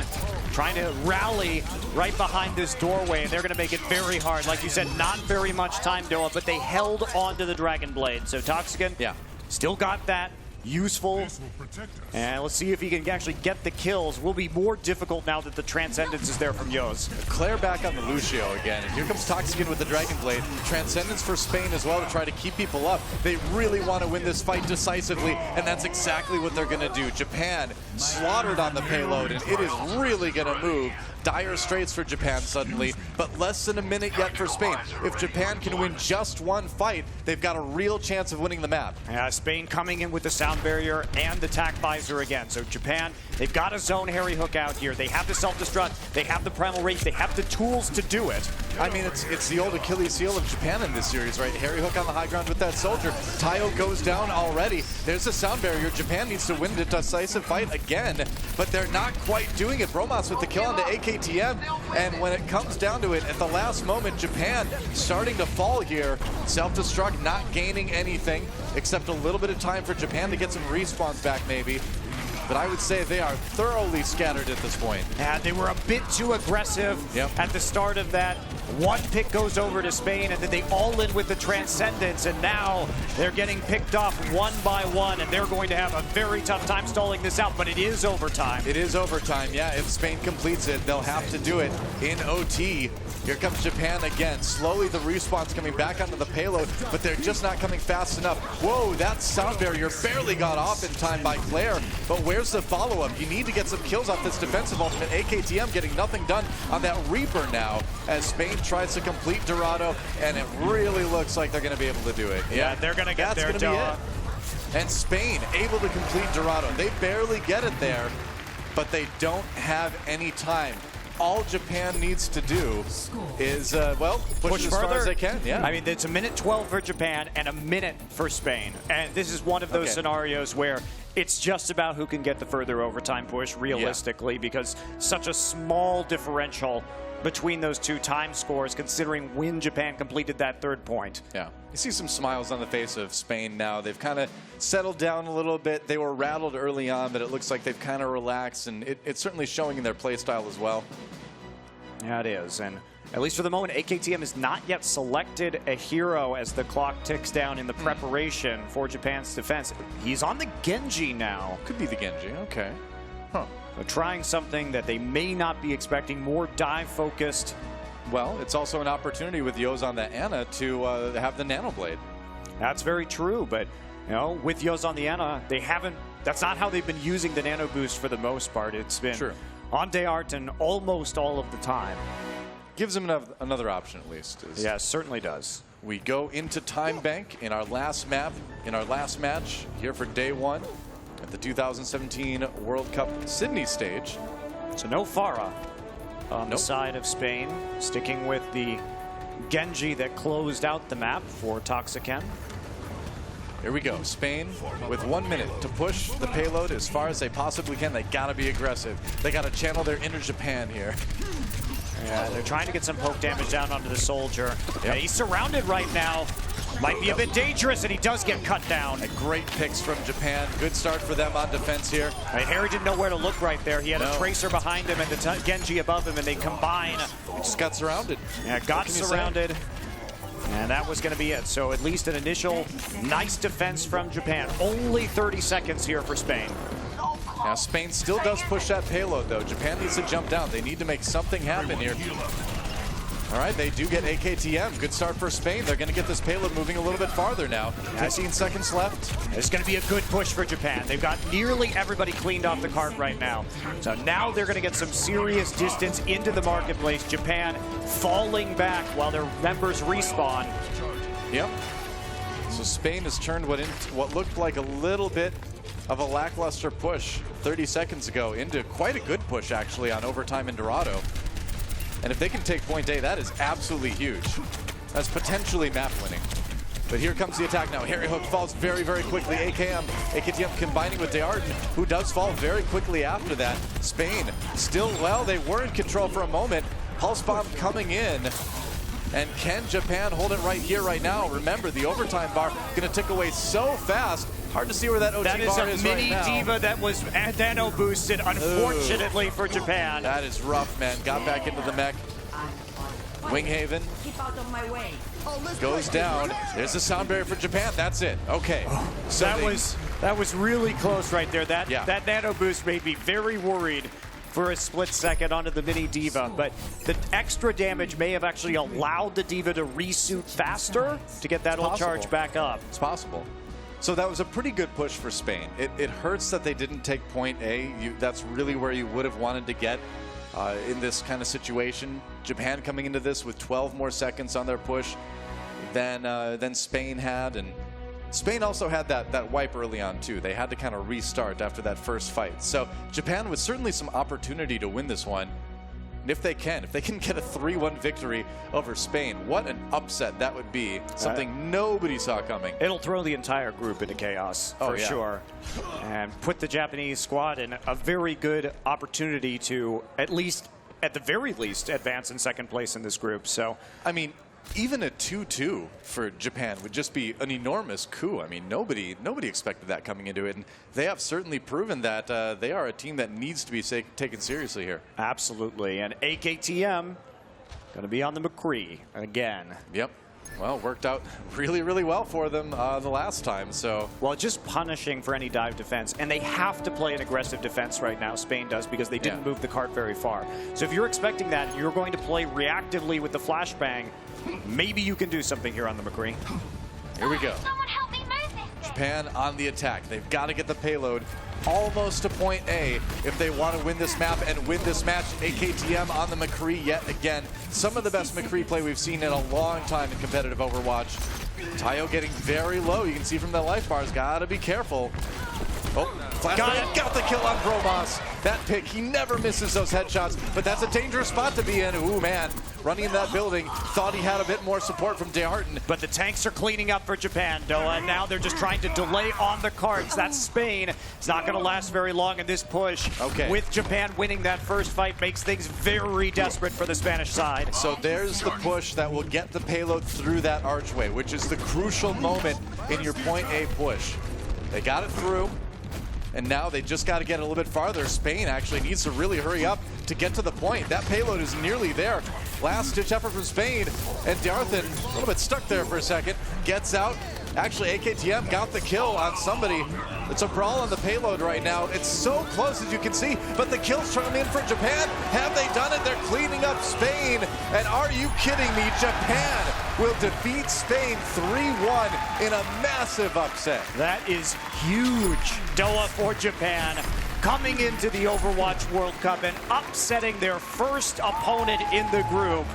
trying to rally right behind this doorway, and they're going to make it very hard. Like you said, not very much time, Doa, but they held onto the Dragon Blade. So Toxican still got that. Useful, and let's see if he can actually get the kills. Will be more difficult now that the Transcendence is there from Yos. Claire back on the Lucio again, and here comes Toxican with the Dragon Blade. Transcendence for Spain as well to try to keep people up. They really want to win this fight decisively, and that's exactly what they're going to do. Japan slaughtered on the payload, and it is really going to move. Dire straits for Japan suddenly, but less than a minute yet for Spain. If Japan can win just one fight, they've got a real chance of winning the map. Yeah, Spain coming in with the sound barrier and the tack visor again. So Japan, they've got to zone Harry Hook out here. They have the self-destruct, they have the Primal Rage, they have the tools to do it. I mean, it's the old Achilles heel of Japan in this series, right? Harry Hook on the high ground with that soldier. Tayo goes down already. There's a sound barrier. Japan needs to win the decisive fight again, but they're not quite doing it. Bromas with the kill onto AKTM, and when it comes down to it, at the last moment, Japan starting to fall here. Self-destruct, not gaining anything, except a little bit of time for Japan to get some respawns back, maybe. but I would say they are thoroughly scattered at this point. Yeah, they were a bit too aggressive at the start of that. One pick goes over to Spain, and then they all in with the Transcendence, and now they're getting picked off one by one, and they're going to have a very tough time stalling this out, but it is overtime. It is overtime, yeah. If Spain completes it, they'll have to do it in OT. Here comes Japan again. Slowly the respawn's coming back onto the payload, but they're just not coming fast enough. Whoa, that sound barrier barely got off in time by Claire, but where's the follow-up? You need to get some kills off this defensive ultimate. AKTM getting nothing done on that Reaper now as Spain tries to complete Dorado, and it really looks like they're going to be able to do it. Yeah, they're going to get there, Dom. And Spain able to complete Dorado. They barely get it there, but they don't have any time. All Japan needs to do is, well, push as far as they can. Yeah. I mean, it's a minute 12 for Japan and a minute for Spain. And this is one of those scenarios where it's just about who can get the further overtime push realistically, because such a small differential between those two time scores, considering when Japan completed that third point. Yeah. You see some smiles on the face of Spain now. They've kind of settled down a little bit. They were rattled early on, but it looks like they've kind of relaxed, and it's certainly showing in their play style as well. Yeah, it is. And at least for the moment, AKTM has not yet selected a hero as the clock ticks down in the preparation for Japan's defense. He's on the Genji now. Could be the Genji. Okay. Huh. So trying something that they may not be expecting, more dive-focused. Well, it's also an opportunity with Yoz on the Ana to have the Nano Blade. That's very true, but you know, with Yoz on the Ana, they haven't. That's not how they've been using the Nano Boost for the most part. It's been on Dearton almost all of the time. Gives them another option at least. Yeah, certainly does. We go into Time Bank in our last map, in our last match here for day one at the 2017 World Cup Sydney stage. So no Pharah on the side of Spain, sticking with the Genji that closed out the map for Toxiken. Here we go. Spain with 1 minute to push the payload as far as they possibly can. They gotta be aggressive. They gotta channel their inner Japan here. Yeah, they're trying to get some poke damage down onto the soldier. Yeah, he's surrounded right now. Might be a bit dangerous, and he does get cut down. Great picks from Japan. Good start for them on defense here. Harry didn't know where to look right there. He had a Tracer behind him and the Genji above him, and they combine. Just got surrounded. Yeah, got surrounded. And that was going to be it. So at least an initial nice defense from Japan. Only 30 seconds here for Spain. Now Spain still does push that payload, though. Japan needs to jump down. They need to make something happen here. All right, they do get AKTM. Good start for Spain. They're going to get this payload moving a little bit farther now. 15 seconds left. It's going to be a good push for Japan. They've got nearly everybody cleaned off the cart right now. So now they're going to get some serious distance into the marketplace. Japan falling back while their members respawn. Yep. So Spain has turned what looked like a little bit of a lackluster push 30 seconds ago into quite a good push, actually, on overtime in Dorado. And if they can take point A, that is absolutely huge. That's potentially map winning. But here comes the attack now. Harry Hook falls very, very quickly. AKTM combining with Dearton, who does fall very quickly after that. Spain still, well, they were in control for a moment. Pulse Bomb coming in. And can Japan hold it right here, right now? Remember, the overtime bar going to tick away so fast. Hard to see where that OT bar is right now. That is a mini diva that was nano boosted, unfortunately for Japan. That is rough, man. Got back into the mech. Winghaven goes down. There's the sound barrier for Japan. That's it. Okay. So that was really close right there. That nano boost made me very worried for a split second onto the mini diva, but the extra damage may have actually allowed the diva to resuit faster to get that ult charge back up. It's possible. So that was a pretty good push for Spain. It hurts that they didn't take point A. That's really where you would have wanted to get in this kind of situation. Japan coming into this with 12 more seconds on their push than Spain had, and Spain also had that wipe early on too. They had to kind of restart after that first fight. So Japan with certainly some opportunity to win this one. And if they can get a 3-1 victory over Spain, what an upset that would be. Something nobody saw coming. It'll throw the entire group into chaos, for sure. And put the Japanese squad in a very good opportunity to at the very least, advance in second place in this group. So, I mean, even a 2-2 for Japan would just be an enormous coup. I mean, nobody expected that coming into it, and they have certainly proven that they are a team that needs to be taken seriously here. Absolutely, and AKTM going to be on the McCree again. Yep. Well, worked out really, really well for them the last time. So, well, just punishing for any dive defense, and they have to play an aggressive defense right now. Spain does, because they didn't move the cart very far. So if you're expecting that and you're going to play reactively with the flashbang, maybe you can do something here on the McCree. Here we go. Japan on the attack. They've got to get the payload almost to point A if they want to win this map and win this match. AKTM on the McCree yet again. Some of the best McCree play we've seen in a long time in competitive Overwatch. Tayo getting very low. You can see from the life bars. Got to be careful. Oh, got the kill on Bromas. That pick, he never misses those headshots, but that's a dangerous spot to be in. Ooh, man, running in that building. Thought he had a bit more support from Deharton. But the tanks are cleaning up for Japan, Doa, and now they're just trying to delay on the carts. That's Spain. It's not going to last very long in this push. Okay. With Japan winning that first fight makes things very desperate for the Spanish side. So there's the push that will get the payload through that archway, which is the crucial moment in your point A push. They got it through. And now they just got to get a little bit farther. Spain actually needs to really hurry up to get to the point. That payload is nearly there. Last-ditch effort from Spain. And Deharton, a little bit stuck there for a second, gets out. Actually, AKTM got the kill on somebody. It's a brawl on the payload right now. It's so close, as you can see, but the kills come in for Japan. Have they done it? They're cleaning up Spain. And are you kidding me? Japan will defeat Spain 3-1 in a massive upset. That is huge, Doa, for Japan. Coming into the Overwatch World Cup and upsetting their first opponent in the group.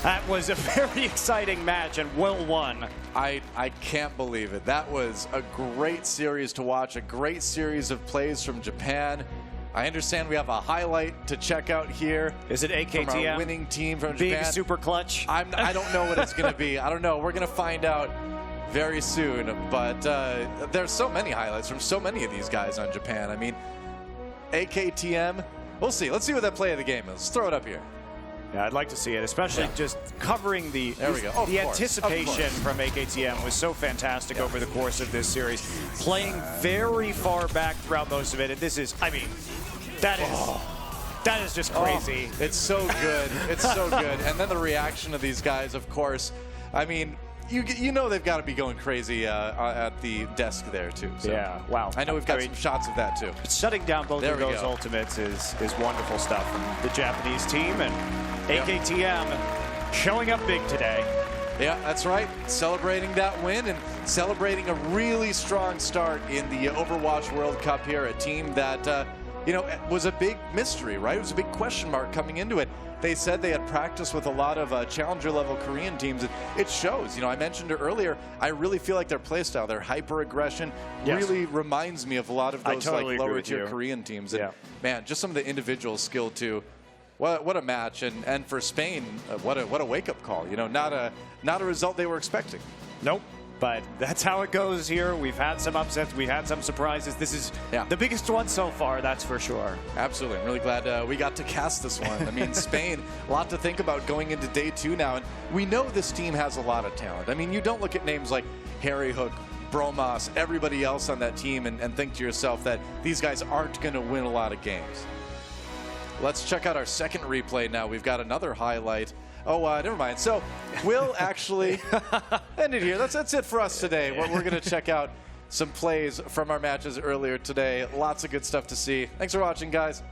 That was a very exciting match and well won. I can't believe it. That was a great series to watch, a great series of plays from Japan. I understand we have a highlight to check out here. Is it AKTM? From our winning team from being Japan. Super clutch? I don't know what it's going to be. I don't know. We're going to find out very soon. But there's so many highlights from so many of these guys on Japan. I mean, AKTM, we'll see. Let's see what that play of the game is. Let's throw it up here. Yeah, I'd like to see it, especially just covering the anticipation from AKTM was so fantastic over the course of this series. Playing very far back throughout most of it, and this is, I mean, that is just crazy. Oh, it's so good. It's so good. And then the reaction of these guys, of course. I mean, you know they've got to be going crazy at the desk there, too. So yeah, wow. I know we've got some shots of that, too. Shutting down both of those ultimates is wonderful stuff from the Japanese team, and AKTM showing up big today. Yeah, that's right. Celebrating that win and celebrating a really strong start in the Overwatch World Cup here, a team that, you know, was a big mystery, right? It was a big question mark coming into it. They said they had practiced with a lot of challenger-level Korean teams. It shows. You know, I mentioned it earlier. I really feel like their playstyle, their hyper-aggression, really reminds me of a lot of those lower-tier Korean teams. And, man, just some of the individual skill, too. What a match. And for Spain, what a wake-up call. You know, not a result they were expecting. Nope. But that's how it goes here. We've had some upsets. We've had some surprises. This is the biggest one so far, that's for sure. Absolutely. I'm really glad we got to cast this one. I mean, Spain, a lot to think about going into day 2 now. And we know this team has a lot of talent. I mean, you don't look at names like Harry Hook, Bromas, everybody else on that team and think to yourself that these guys aren't going to win a lot of games. Let's check out our second replay now. We've got another highlight. Oh, never mind. So we'll actually end it here. That's it for us today. We're going to check out some plays from our matches earlier today. Lots of good stuff to see. Thanks for watching, guys.